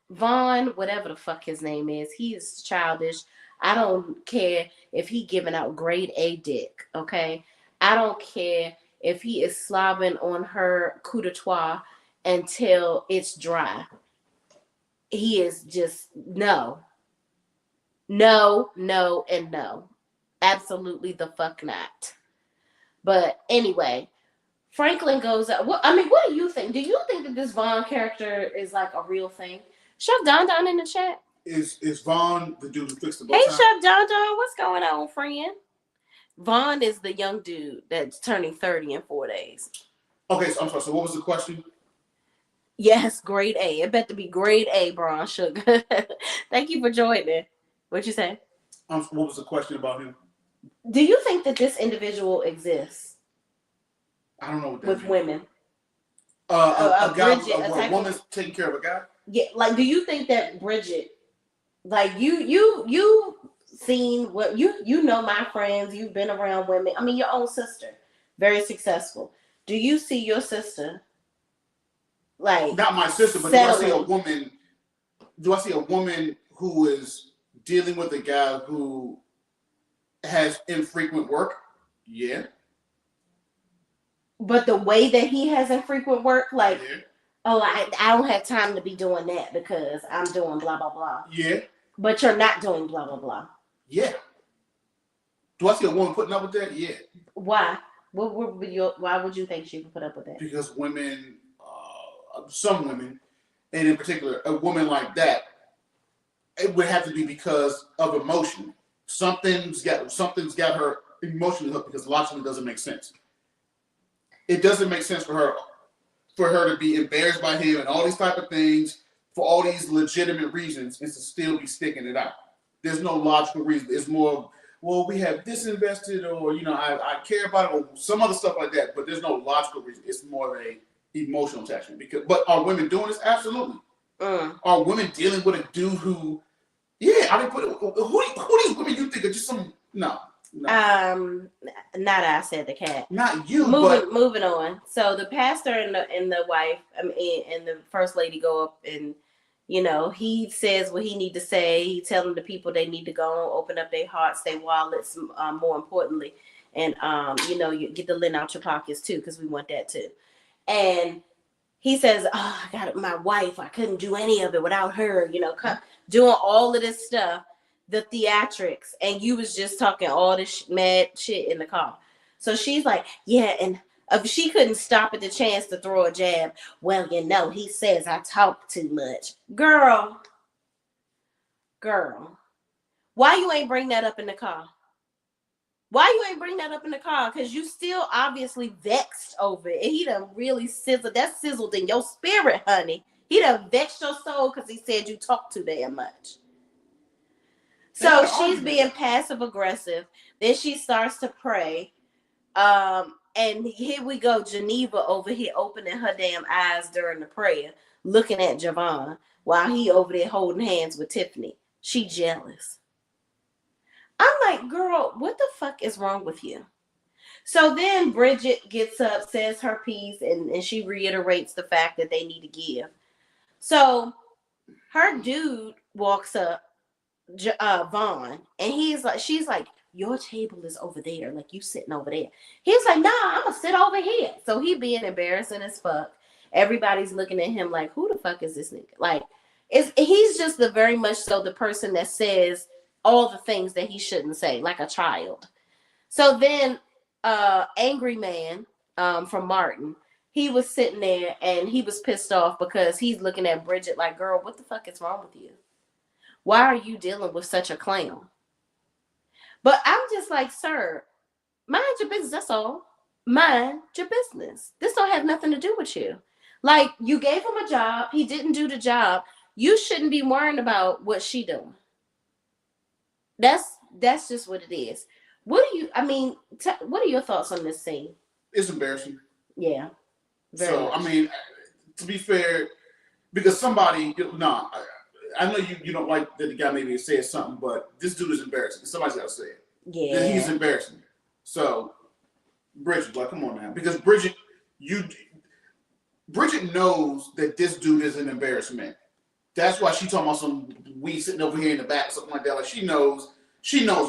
Vaughn, whatever the fuck his name is, he is childish. I don't care if he giving out grade A dick, okay? I don't care if he is slobbing on her coup de trois until it's dry. He is just no. No, no, and no. Absolutely the fuck not. But anyway, Franklin goes up. What do you think? Do you think that this Vaughn character is like a real thing? Shove Don in the chat. Is Vaughn the dude who fixed the bow tie? Hey, Chef Don, what's going on, friend? Vaughn is the young dude that's turning 30 in 4 days. Okay, so I'm sorry. So what was the question? Yes, grade A. It better be grade A, Braun Sugar. Thank you for joining. What'd you say? What was the question about him? Do you think that this individual exists? I don't know what that with means. Women. A woman's taking care of a guy? Yeah, like do you think that Bridget, like you seen what you know my friends, you've been around women. I mean your own sister, very successful. Do you see your sister like Not my sister, but settling? do I see a woman who is dealing with a guy who has infrequent work? Yeah. But the way that he has infrequent work, like, Yeah. oh, I don't have time to be doing that because I'm doing blah blah blah. Yeah. But you're not doing blah blah blah. Yeah. Do I see a woman putting up with that? Yeah. Why? Why would you think she would put up with that? Because women, some women, and in particular, a woman like that, it would have to be because of emotion. Something's got her emotionally hooked because logically it doesn't make sense. It doesn't make sense for her to be embarrassed by him and all these type of things for all these legitimate reasons and to still be sticking it out. There's no logical reason. It's more, well, we have disinvested or, I care about it or some other stuff like that. But there's no logical reason. It's more of a emotional attachment. But are women doing this? Absolutely. Are women dealing with a dude who, yeah, I didn't put it, who these women you think are just some, no. Not I said the cat. Not you. Moving on. So the pastor and the wife, and the first lady go up and, he says what he need to say. He telling the people they need to go open up their hearts, their wallets, more importantly, and you get the lint out your pockets too, because we want that too. And he says, "Oh, I got my wife. I couldn't do any of it without her. Doing all of this stuff." The theatrics, and you was just talking all this mad shit in the car. So she's like, yeah, and she couldn't stop at the chance to throw a jab. Well, he says I talk too much. Girl, why you ain't bring that up in the car? Why you ain't bring that up in the car? Because you still obviously vexed over it. And he done really sizzled. That sizzled in your spirit, honey. He done vexed your soul because he said you talk too damn much. So she's being passive aggressive. Then she starts to pray. And here we go, Geneva over here opening her damn eyes during the prayer, looking at Javon while he over there holding hands with Tiffany. She jealous. I'm like, girl, what the fuck is wrong with you? So then Bridget gets up, says her piece, and she reiterates the fact that they need to give. So her dude walks up, Vaughn, and she's like, your table is over there, like you sitting over there. He's like, nah, I'm gonna sit over here. So he being embarrassing as fuck. Everybody's looking at him like, who the fuck is this nigga? Like, he's just the very much so the person that says all the things that he shouldn't say, like a child. So then angry man from Martin, he was sitting there and he was pissed off because he's looking at Bridget like, girl, what the fuck is wrong with you? Why are you dealing with such a clown? But I'm just like, sir, mind your business. That's all. Mind your business. This don't have nothing to do with you. Like, you gave him a job. He didn't do the job. You shouldn't be worrying about what she doing. That's just what it is. What are your thoughts on this scene? It's embarrassing. Yeah. So, much. To be fair, because somebody, I know you don't like that the guy maybe said something, but this dude is embarrassing. Somebody's got to say it. Yeah. That he's embarrassing. So, Bridget, like, come on now. Because Bridget knows that this dude is an embarrassment. That's why she talking about some we sitting over here in the back, something like that. Like, she knows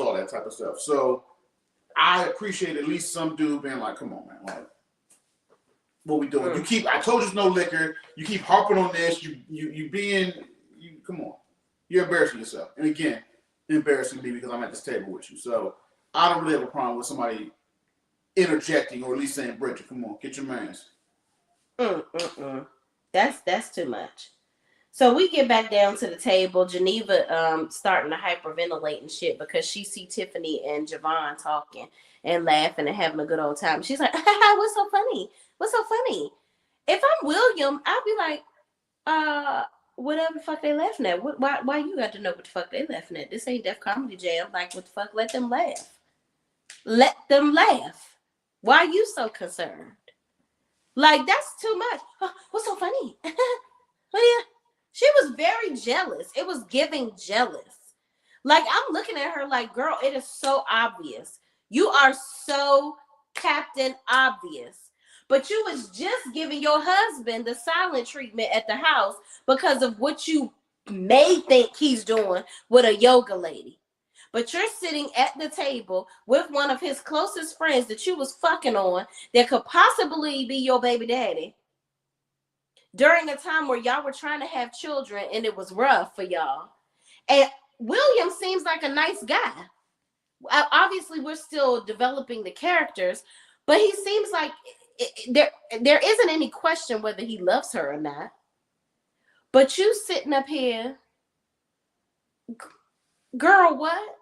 all that type of stuff. So, I appreciate at least some dude being like, come on, man. Like, what we doing? I told you there's no liquor. You keep harping on this. Come on. You're embarrassing yourself. And again, embarrassing me because I'm at this table with you. So I don't really have a problem with somebody interjecting or at least saying, Bridget, come on, get your mans. That's too much. So we get back down to the table. Geneva starting to hyperventilate and shit because she see Tiffany and Javon talking and laughing and having a good old time. She's like, what's so funny? What's so funny? If I'm William, I'll be like, whatever the fuck they laughing at. Why you got to know what the fuck they laughing at? This ain't Def Comedy Jam. Like, what the fuck? Let them laugh. Let them laugh. Why are you so concerned? Like, that's too much. Oh, what's so funny? She was very jealous. It was giving jealous. Like, I'm looking at her like, girl, it is so obvious. You are so Captain Obvious. But you was just giving your husband the silent treatment at the house because of what you may think he's doing with a yoga lady. But you're sitting at the table with one of his closest friends that you was fucking on that could possibly be your baby daddy during a time where y'all were trying to have children and it was rough for y'all. And William seems like a nice guy. Obviously, we're still developing the characters, but he seems like there isn't any question whether he loves her or not. But you sitting up here, girl, what?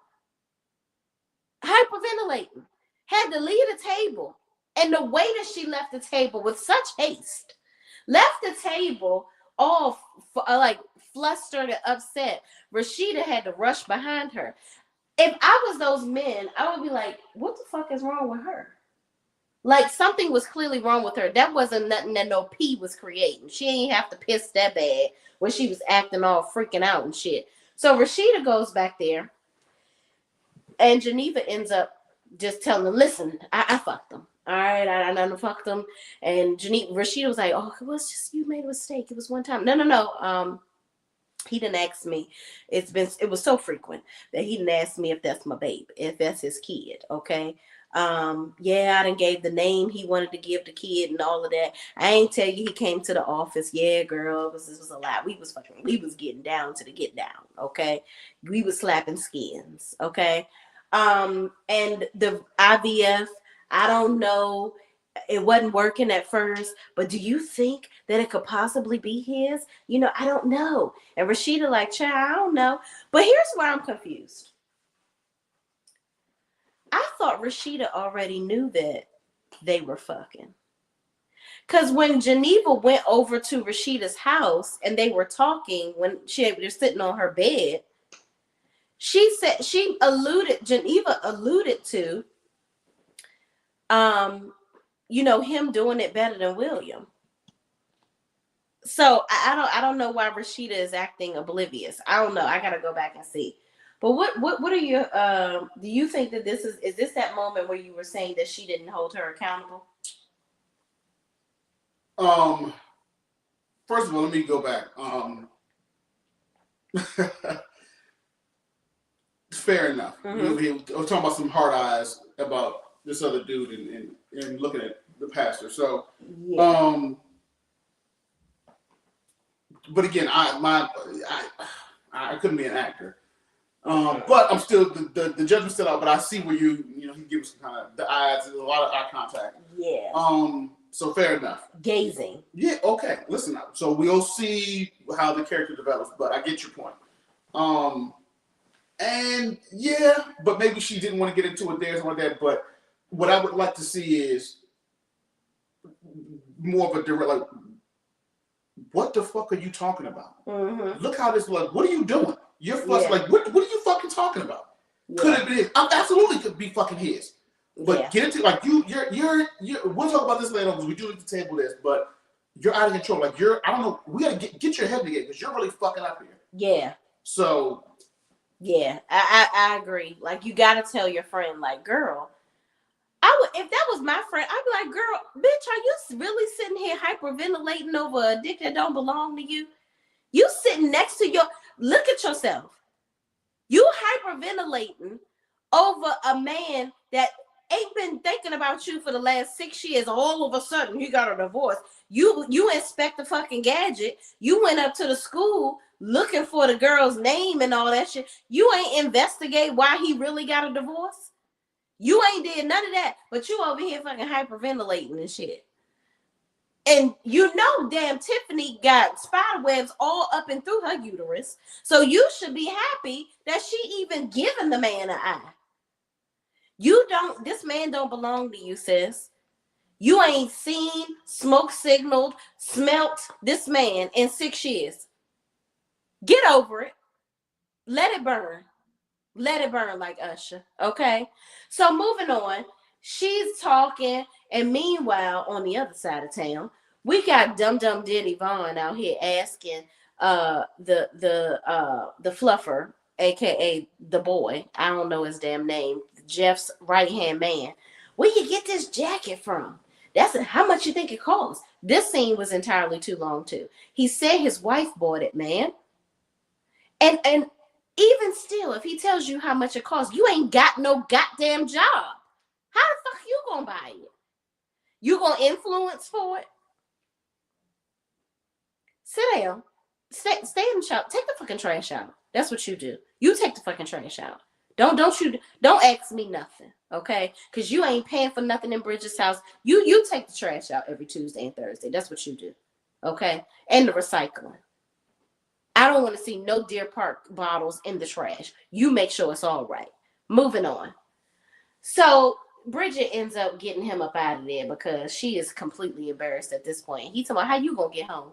Hyperventilating. Had to leave the table. And the way that she left the table with such haste, left the table all like flustered and upset. Rashida had to rush behind her. If I was those men, I would be like, what the fuck is wrong with her? Like, something was clearly wrong with her. That wasn't nothing that no pee was creating. She ain't have to piss that bad when she was acting all freaking out and shit. So Rashida goes back there, and Geneva ends up just telling them, listen, I fucked them. All right, I done fucked them. And Rashida was like, oh, it was just, you made a mistake. It was one time. No. He didn't ask me. It was so frequent that he didn't ask me if that's my babe, if that's his kid. Okay. Yeah, I done gave the name he wanted to give the kid and all of that. I ain't tell you he came to the office. Yeah, girl, this was a lot. We was getting down to the get down. Okay. We was slapping skins. Okay. And the IVF, I don't know. It wasn't working at first, but do you think that it could possibly be his? I don't know. And Rashida like, child, I don't know. But here's where I'm confused. I thought Rashida already knew that they were fucking. Because when Geneva went over to Rashida's house and they were talking when they're sitting on her bed, Geneva alluded to, him doing it better than William. So I don't know why Rashida is acting oblivious. I don't know. I gotta go back and see. But what are your do you think that this is this that moment where you were saying that she didn't hold her accountable? First of all, let me go back. Fair enough. Mm-hmm. I was talking about some hard eyes about this other dude and looking at the pastor. So, yeah. But again, I couldn't be an actor. But I'm still the judgment's still out. But I see where he gives some kind of the eyes. There's a lot of eye contact. Yeah. So fair enough. Gazing. Yeah. Okay. Listen up. So we'll see how the character develops. But I get your point. And yeah, but maybe she didn't want to get into it there, something like that. But what I would like to see is more of a direct, like, what the fuck are you talking about? Mm-hmm. Look how this, like, what are you doing? You're fucking, like, what are you fucking talking about? Yeah. Could it be his? Absolutely could be fucking his. But get into, like, you're we'll talk about this later on because we do at the table this, but you're out of control. Like, I don't know, we gotta get your head together because you're really fucking up here. Yeah. So. Yeah, I agree. Like, you gotta tell your friend, like, girl, if that was my friend, I'd be like, girl, bitch, are you really sitting here hyperventilating over a dick that don't belong to you? You sitting next to look at yourself. You hyperventilating over a man that ain't been thinking about you for the last 6 years. All of a sudden, he got a divorce. You inspect the fucking gadget. You went up to the school looking for the girl's name and all that shit. You ain't investigate why he really got a divorce. You ain't did none of that, but you over here fucking hyperventilating and shit. And damn Tiffany got spider webs all up and through her uterus. So you should be happy that she even giving the man an eye. This man don't belong to you, sis. You ain't seen, smoke signaled, smelt this man in 6 years. Get over it. Let it burn. Let it burn like Usher. Okay? So moving on. She's talking. And meanwhile, on the other side of town, we got Dum Dum Diddy Vaughn out here asking the fluffer, aka the boy, I don't know his damn name, Jeff's right-hand man, where you get this jacket from? That's how much you think it costs. This scene was entirely too long too. He said his wife bought it, man. And even still, if he tells you how much it costs, you ain't got no goddamn job. How the fuck you gonna buy it? You gonna influence for it? Sit down. Stay in the shop. Take the fucking trash out. That's what you do. You take the fucking trash out. Don't ask me nothing, okay? Because you ain't paying for nothing in Bridget's house. You take the trash out every Tuesday and Thursday. That's what you do, okay? And the recycling. I don't want to see no Deer Park bottles in the trash. You make sure it's all right. Moving on. So Bridget ends up getting him up out of there because she is completely embarrassed at this point. He talking about how you gonna get home?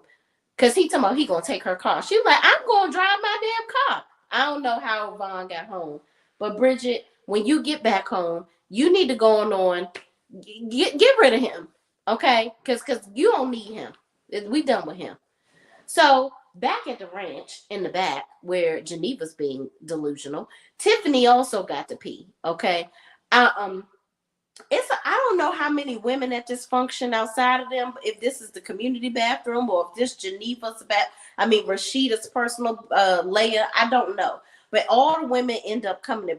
Cause he talking about he gonna take her car. She's like, I'm gonna drive my damn car. I don't know how Vaughn got home, but Bridget, when you get back home, you need to go on get rid of him, okay? Cause you don't need him. We done with him. So back at the ranch in the back where Geneva's being delusional, Tiffany also got to pee. Okay, uh, I don't know how many women at this function outside of them. If this is the community bathroom or if this Geneva's Rashida's personal Leia, I don't know. But all the women end up coming.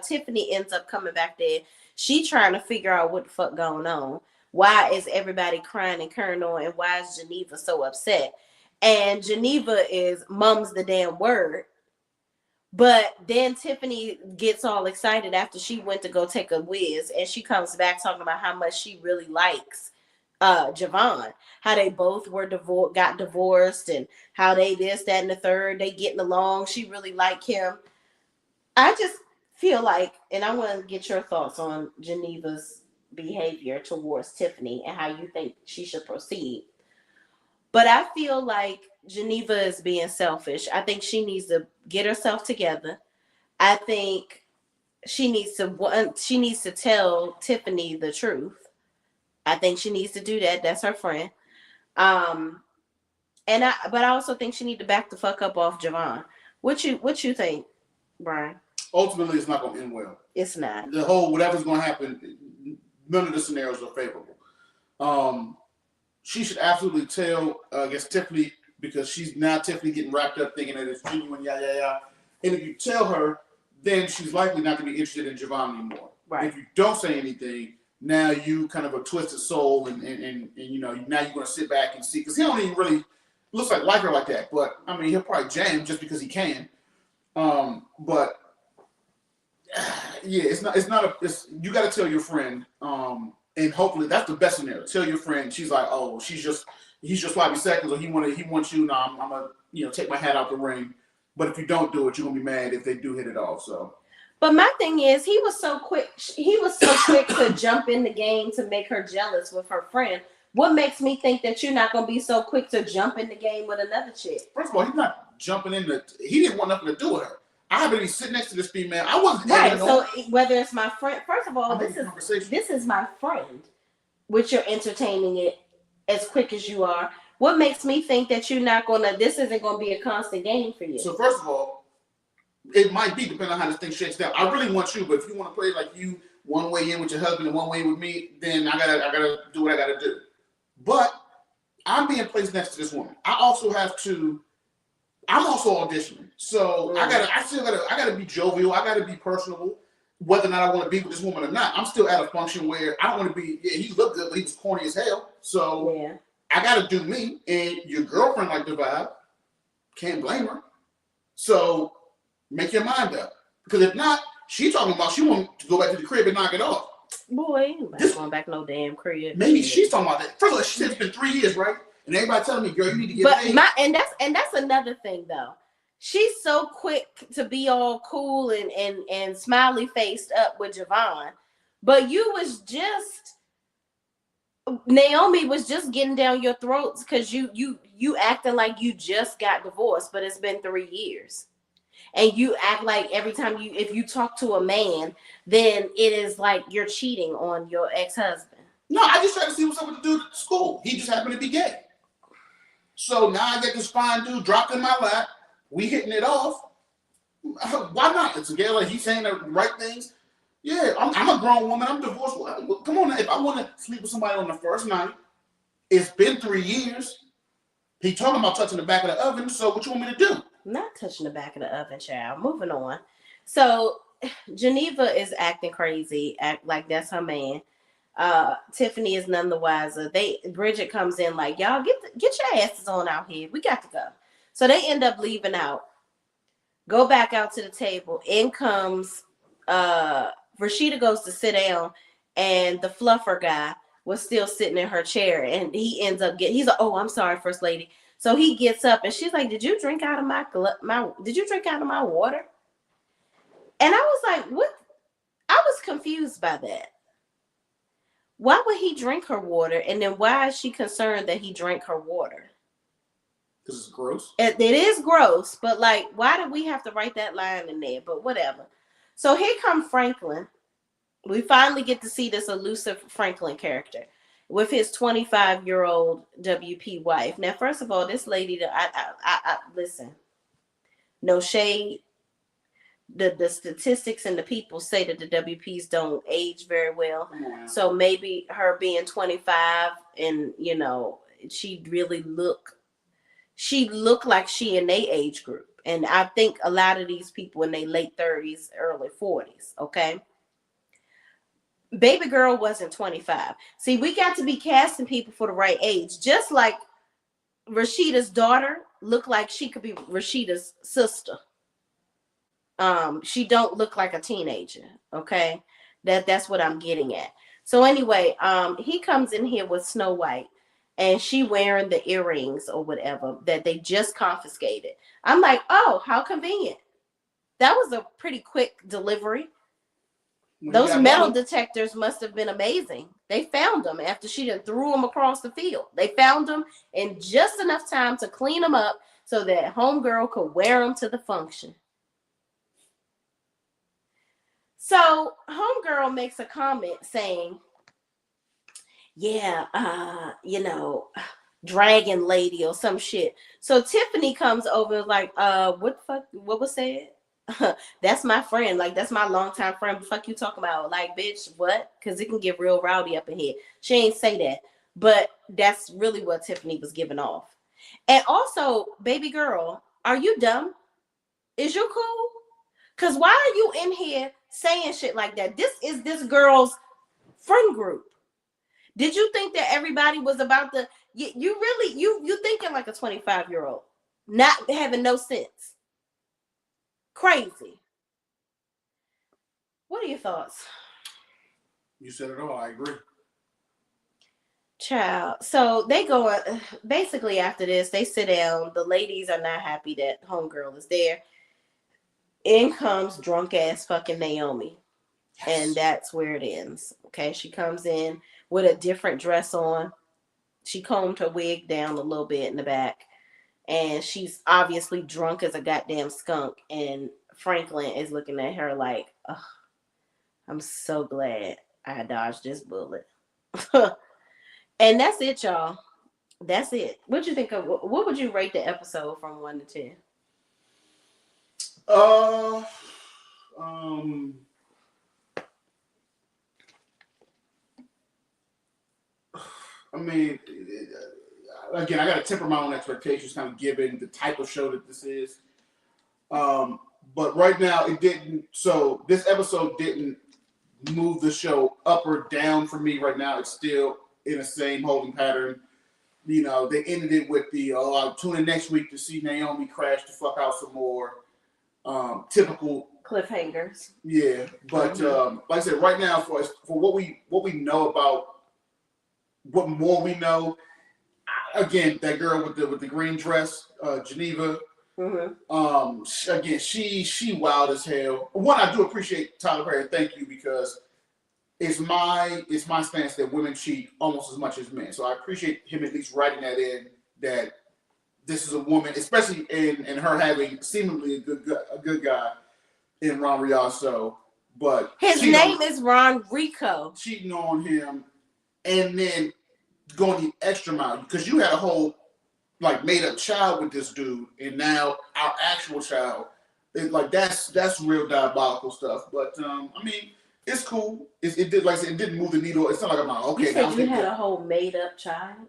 Tiffany ends up coming back there. She trying to figure out what the fuck going on. Why is everybody crying and carrying on, and why is Geneva so upset? And Geneva is mum's the damn word. But then Tiffany gets all excited after she went to go take a whiz, and she comes back talking about how much she really likes Javon, how they both got divorced, and how they this, that, and the third, they getting along. She really liked him. I just feel like, and I want to get your thoughts on Geneva's behavior towards Tiffany and how you think she should proceed. But I feel like Geneva is being selfish. I think she needs to get herself together. I think she needs to tell Tiffany the truth. I think she needs to do that. That's her friend. But I also think she need to back the fuck up off Javon. What you think, Brian? Ultimately, it's not going to end well. It's not. The whole whatever's going to happen, none of the scenarios are favorable. She should absolutely tell, Tiffany, because she's now Tiffany getting wrapped up thinking that it's genuine, yeah. And if you tell her, then she's likely not going to be interested in Javon anymore. Right. If you don't say anything, now you kind of a twisted soul, and you know, now you're going to sit back and see, because he don't even really looks like her like that. But I mean, he'll probably jam just because he can. But yeah, you got to tell your friend. And hopefully that's the best scenario. Tell your friend, she's like, oh, he's just sloppy seconds, or he wants you. Now I'm gonna take my hat out the ring. But if you don't do it, you're gonna be mad if they do hit it off. So. But my thing is, he was so quick to jump in the game to make her jealous with her friend. What makes me think that you're not gonna be so quick to jump in the game with another chick? First of all, he's not jumping in. He didn't want nothing to do with her. I happened to be sitting next to this female. I wasn't right. So whether it's my friend, first of all, this is my friend, which you're entertaining it as quick as you are. What makes me think that you're not gonna? This isn't gonna be a constant game for you. So first of all, it might be depending on how this thing shakes down. I really want you, but if you want to play like you one way in with your husband and one way with me, then I gotta do what I gotta do. But I'm being placed next to this woman. I'm also auditioning. So I gotta be jovial. I gotta be personable, whether or not I want to be with this woman or not. I'm still at a function where I don't want to be, he looked good, but he was corny as hell. So yeah. I gotta do me. And your girlfriend liked the vibe. Can't blame her. So make your mind up. Because if not, she talking about she want to go back to the crib and knock it off. Boy, ain't going back no damn crib. Maybe she's talking about that. First of all, she said it's been 3 years, right? And everybody telling me, girl, you need to get paid. And that's another thing though. She's so quick to be all cool and smiley faced up with Javon, but Naomi was just getting down your throats because you acting like you just got divorced, but it's been 3 years, and you act like every time if you talk to a man, then it is like you're cheating on your ex-husband. No, I just tried to see what's up with the dude at school. He just happened to be gay. So now I get this fine dude dropped in my lap. We hitting it off. Why not? It's a gay, like he's saying the right things. Yeah, I'm a grown woman. I'm divorced. Come on, now. If I want to sleep with somebody on the first night, it's been 3 years. He talking about touching the back of the oven. So what you want me to do? Not touching the back of the oven, child. Moving on. So Geneva is acting crazy, act like that's her man. Tiffany is none the wiser. Bridget comes in like, y'all get your asses on out here. We got to go. So they end up leaving out. Go back out to the table. In comes Rashida goes to sit down, and the fluffer guy was still sitting in her chair, and he ends up he's like, oh, I'm sorry, First Lady. So he gets up, and she's like, did you drink out of did you drink out of my water? And I was like, what? I was confused by that. Why would he drink her water? And then why is she concerned that he drank her water? Because it's gross. It is gross, but like, why did we have to write that line in there? But whatever. So here come Franklin. We finally get to see this elusive Franklin character with his 25-year-old WP wife. Now, first of all, this lady, I listen, no shade. The statistics and the people say that the WPs don't age very well. So maybe her being 25 and, she looked like she in their age group. And I think a lot of these people in their late 30s, early 40s, okay? Baby girl wasn't 25. See, we got to be casting people for the right age. Just like Rashida's daughter looked like she could be Rashida's sister. She don't look like a teenager, okay? That's what I'm getting at. So anyway, he comes in here with Snow White, and she wearing the earrings or whatever that they just confiscated. I'm like, oh, how convenient. That was a pretty quick delivery. Those metal detectors must have been amazing. They found them after she done threw them across the field. They found them in just enough time to clean them up so that homegirl could wear them to the function. So homegirl makes a comment saying, yeah, dragon lady or some shit. So Tiffany comes over like, what the fuck, what was said? That's my friend. Like, that's my longtime friend. What the fuck you talking about? Like, bitch, what? Because it can get real rowdy up in here. She ain't say that. But that's really what Tiffany was giving off. And also, baby girl, are you dumb? Is you cool? Because why are you in here saying shit like that? This is this girl's friend group. Did you think that everybody was about to... You really... You thinking like a 25-year-old. Not having no sense. Crazy. What are your thoughts? You said it all. I agree. Child. So they go... Basically, after this, they sit down. The ladies are not happy that homegirl is there. In comes drunk ass fucking Naomi. Yes. And that's where it ends. Okay, she comes in with a different dress on. She combed her wig down a little bit in the back. And she's obviously drunk as a goddamn skunk. And Franklin is looking at her like, oh, I'm so glad I dodged this bullet. And that's it, y'all. That's it. What you think of... What would you rate the episode from 1 to 10? I mean, again, I got to temper my own expectations, kind of given the type of show that this is. But right now, it didn't. So this episode didn't move the show up or down for me. Right now, it's still in the same holding pattern. You know, they ended it with the I'll tune in next week to see Naomi crash the fuck out some more. Typical cliffhangers. Yeah, but like I said, right now for what we know about what more we know, again, that girl with the green dress, Geneva. Mm-hmm. Again, she wild as hell. One, I do appreciate Tyler Perry. Thank you, because it's my stance that women cheat almost as much as men. So I appreciate him at least writing that in, that this is a woman, especially in her having seemingly a good guy in Ron Riasso, but his name is Ron Rico. Cheating on him, and then going the extra mile, because you had a whole made up child with this dude, and now our actual child is like that's real diabolical stuff. But I mean, It's cool. It did, like I said, it didn't move the needle. It's not like I'm like, okay, You now said I'm you thinking, had a whole made up child.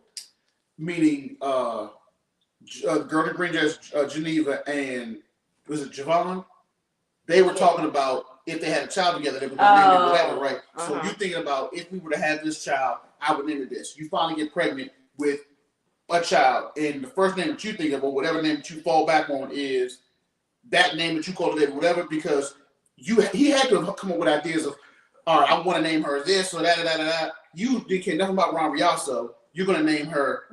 meaning Girl to Green Jazz, Geneva, and was it Javon? They were Yeah. talking about if they had a child together, they were going to name it whatever, Oh. right? So you thinking about if we were to have this child, I would name it this. You finally get pregnant with a child, and the first name that you think of, or whatever name that you fall back on, is that name that you call it, whatever, because he had to have come up with ideas of, all right, I want to name her this or that. You didn't care nothing about Ron Riasso. You're going to name her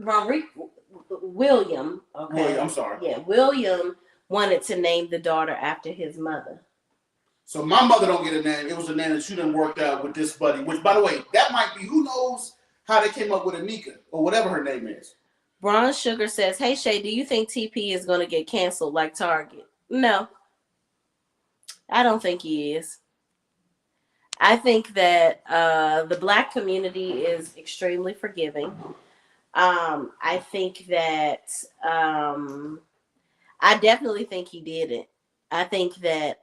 William. Okay. William. I'm sorry. Yeah, William wanted to name the daughter after his mother. So my mother don't get a name. It was a name that she done worked out with this buddy. Which, by the way, that might be, who knows how they came up with Anika or whatever her name is. Bron Sugar says, "Hey Shay, do you think TP is going to get canceled like Target?" No, I don't think he is. I think that the black community is extremely forgiving. I think that I definitely think he did it. I think that,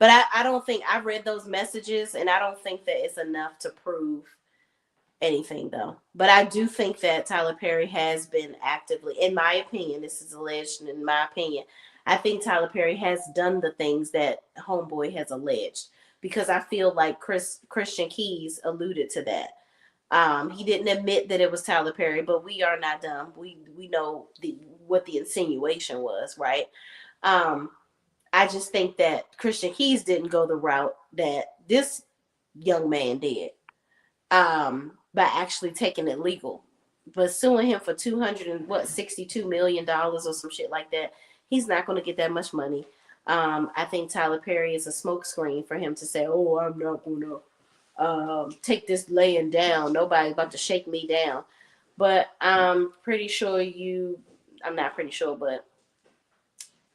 but I don't think I read those messages, and I don't think that it's enough to prove anything though. But I do think that Tyler Perry has been actively, in my opinion, this is alleged in my opinion, I think Tyler Perry has done the things that Homeboy has alleged, because I feel like Christian Keys alluded to that. He didn't admit that it was Tyler Perry, but we are not dumb. We know what the insinuation was, right? Um, I just think that Christian Keys didn't go the route that this young man did, by actually taking it legal. But suing him for 262 million dollars or some shit like that, he's not going to get that much money. I think Tyler Perry is a smokescreen for him to say, "Oh, I'm not going to take this laying down. Nobody's about to shake me down." But I'm pretty sure I'm not pretty sure, but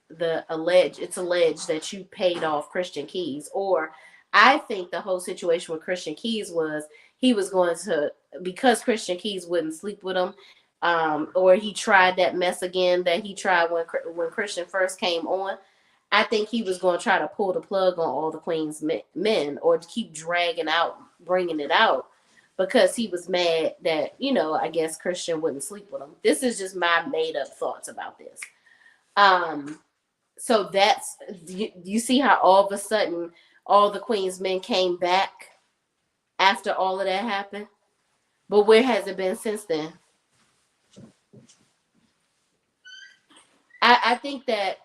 it's alleged that you paid off Christian Keys. Or I think the whole situation with Christian Keys was he was going to, because Christian Keys wouldn't sleep with him, or he tried that mess again that he tried when Christian first came on. I think he was going to try to pull the plug on all the Queen's men, or to keep dragging out, bringing it out, because he was mad that, I guess Christian wouldn't sleep with him. This is just my made up thoughts about this. So that's, you see how all of a sudden all the Queen's men came back after all of that happened? But where has it been since then? I think that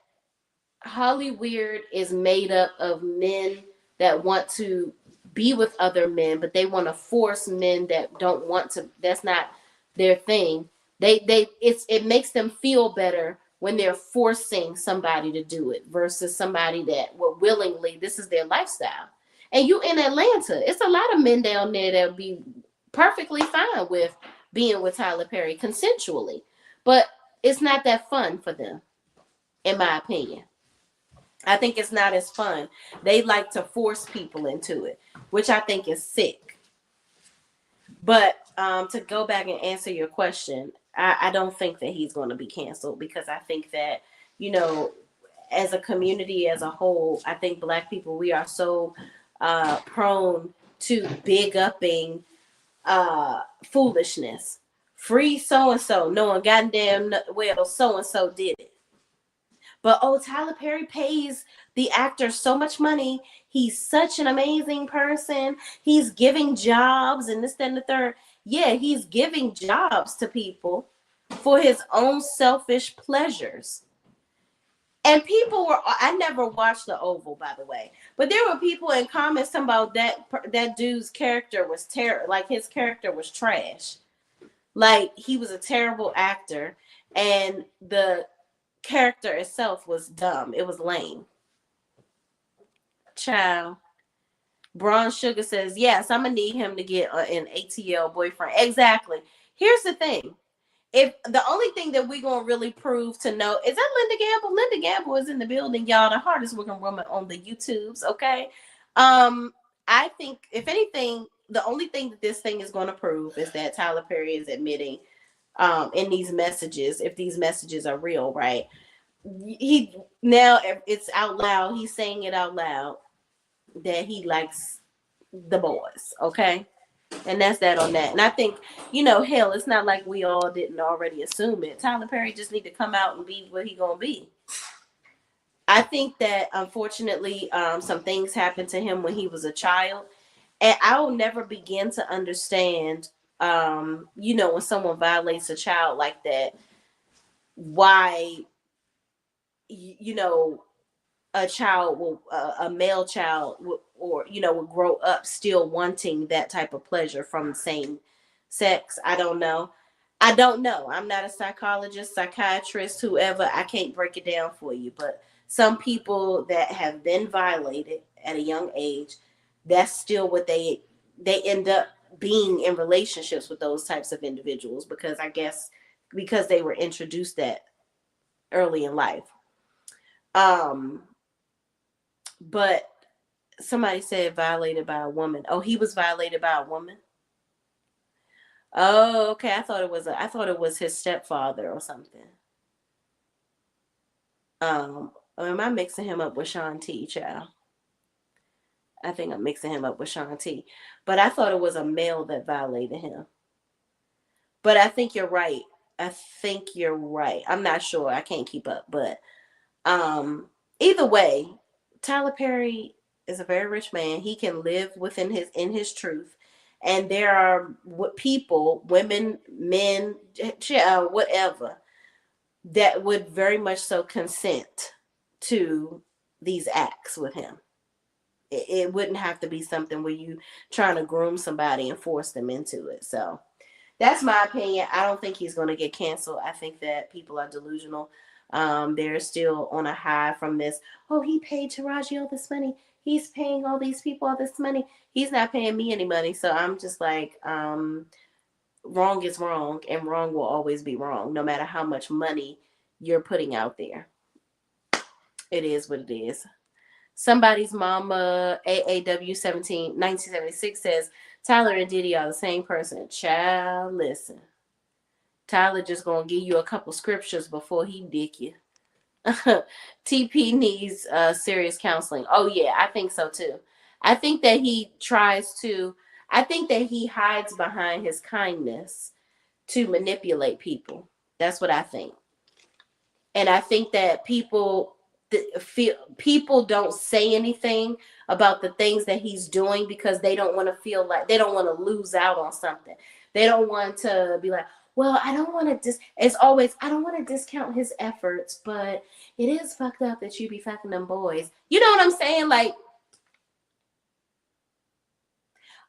Hollywood is made up of men that want to be with other men, but they want to force men that don't want to. That's not their thing. It makes them feel better when they're forcing somebody to do it versus somebody that will willingly. This is their lifestyle. And you in Atlanta, it's a lot of men down there that would be perfectly fine with being with Tyler Perry consensually, but it's not that fun for them, in my opinion. I think it's not as fun. They like to force people into it, which I think is sick. But to go back and answer your question, I don't think that he's going to be canceled, because I think that, as a community as a whole, I think Black people, we are so prone to big upping foolishness. Free so and so, knowing goddamn well so and so did it. But oh, Tyler Perry pays the actor so much money. He's such an amazing person. He's giving jobs and this, that, and the third. Yeah, he's giving jobs to people for his own selfish pleasures. And people were, I never watched The Oval, by the way, but there were people in comments talking about that dude's character was terrible. Like, his character was trash. Like, he was a terrible actor. And the character itself was dumb. It was lame. Child. Braun Sugar says, yes, I'm going to need him to get an ATL boyfriend. Exactly. Here's the thing. If the only thing that we're going to really prove to know is that Linda Gamble. Linda Gamble is in the building, y'all. The hardest working woman on the YouTubes, okay? I think, if anything, the only thing that this thing is going to prove is that Tyler Perry is admitting in these messages, if these messages are real, right? He now it's out loud. He's saying it out loud. that he likes the boys. Okay. And that's that on that. And I think, hell, it's not like we all didn't already assume it. Tyler Perry just need to come out and be what he gonna be. I think that unfortunately, some things happened to him when he was a child, and I will never begin to understand, when someone violates a child like that, why, you know, a child will, a male child will, or will grow up still wanting that type of pleasure from the same sex. I don't know. I'm not a psychologist, psychiatrist, whoever. I can't break it down for you, but some people that have been violated at a young age, that's still what they end up being in relationships with those types of individuals, because I guess because they were introduced that early in life. um but somebody said violated by a woman. Oh, he was violated by a woman. Oh, okay. I thought it was his stepfather or something. Or am I mixing him up with Sean T, child? I think I'm mixing him up with Sean T. But I thought it was a male that violated him. But I think you're right. I think you're right. I'm not sure. I can't keep up. But um either way, Tyler Perry is a very rich man. He can live within his truth. And there are people, women, men, whatever, that would very much so consent to these acts with him. It wouldn't have to be something where you trying to groom somebody and force them into it. So that's my opinion. I don't think he's going to get canceled. I think that people are delusional. They're still on a high from this. Oh, he paid Taraji all this money. He's paying all these people all this money. He's not paying me any money. So I'm just like, wrong is wrong, and wrong will always be wrong, no matter how much money you're putting out there. It is what it is. Somebody's mama, AAW 1976, says Tyler and Diddy are the same person. Child, listen. Tyler just gonna give you a couple scriptures before he dick you. TP needs serious counseling. Oh yeah, I think so too. I think that he tries to. I think that he hides behind his kindness to manipulate people. That's what I think. And I think that people don't say anything about the things that he's doing because they don't want to feel like they don't want to lose out on something. They don't want to be like, well, I don't want to it's always, I don't want to discount his efforts, but it is fucked up that you be fucking them boys. You know what I'm saying? Like,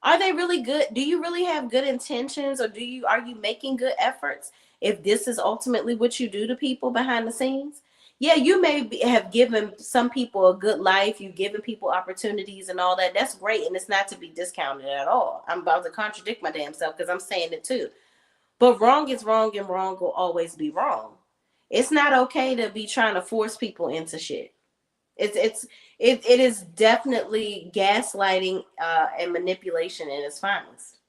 are they really good? Do you really have good intentions, or are you making good efforts if this is ultimately what you do to people behind the scenes? Yeah, you may have given some people a good life, you've given people opportunities and all that. That's great, and it's not to be discounted at all. I'm about to contradict my damn self because I'm saying it too. But wrong is wrong, and wrong will always be wrong. It's not okay to be trying to force people into shit. It is definitely gaslighting and manipulation in its finest.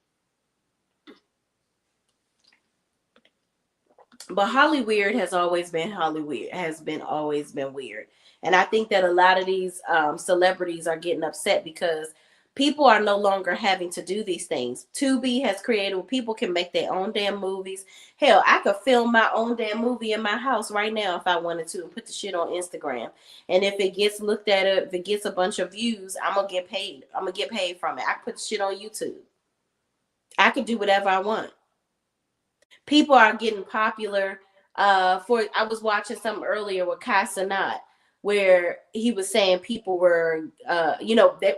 But Hollyweird has always been Hollyweird, has been always been weird. And I think that a lot of these celebrities are getting upset because people are no longer having to do these things. Tubi has created where people can make their own damn movies. Hell, I could film my own damn movie in my house right now if I wanted to and put the shit on Instagram. And if it gets looked at, if it gets a bunch of views, I'm gonna get paid. I'm gonna get paid from it. I put the shit on YouTube. I could do whatever I want. People are getting popular. For I was watching something earlier with Kai Cenat, where he was saying people were,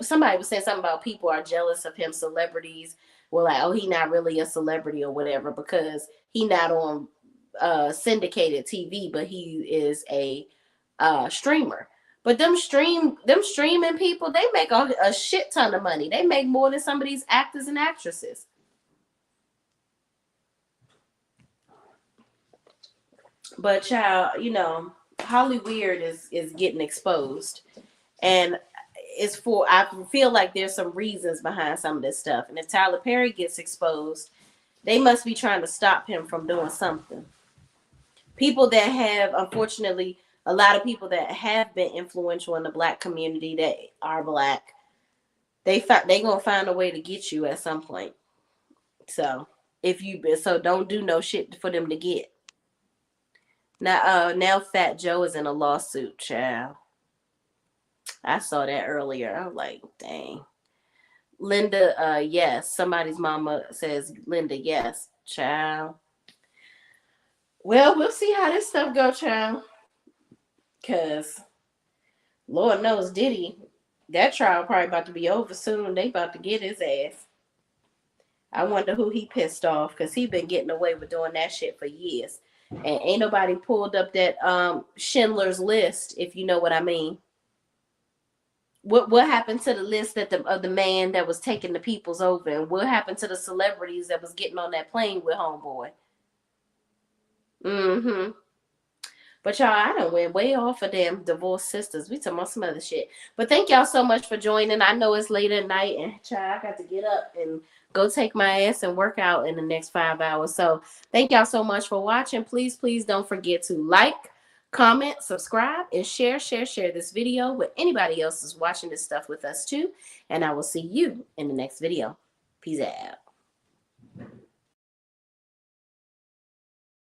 somebody was saying something about people are jealous of him. Celebrities were like, oh, he not really a celebrity or whatever because he not on syndicated TV, but he is a streamer. But them streaming people, they make a shit ton of money. They make more than some of these actors and actresses. But child, Hollyweird is getting exposed, and it's for I feel like there's some reasons behind some of this stuff. And if Tyler Perry gets exposed, they must be trying to stop him from doing something. People that have, unfortunately, a lot of people that have been influential in the black community that are black, they gonna find a way to get you at some point. So don't do no shit for them to get. Now Fat Joe is in a lawsuit, child. I saw that earlier. I was like, dang. Linda, yes. Somebody's mama says Linda, yes, child. Well, we'll see how this stuff go, child. Cause Lord knows Diddy, that trial probably about to be over soon. They about to get his ass. I wonder who he pissed off because he been getting away with doing that shit for years. And ain't nobody pulled up that Schindler's List, if you know what I mean. What happened to the list of the man that was taking the peoples over, and what happened to the celebrities that was getting on that plane with homeboy? Mm-hmm. But y'all, I done went way off of them divorced sisters. We talking about some other shit. But thank y'all so much for joining. I know it's late at night, and child, I got to get up and go take my ass and work out in the next 5 hours. So thank y'all so much for watching. Please, please don't forget to like, comment, subscribe, and share this video with anybody else who's watching this stuff with us too. And I will see you in the next video. Peace out.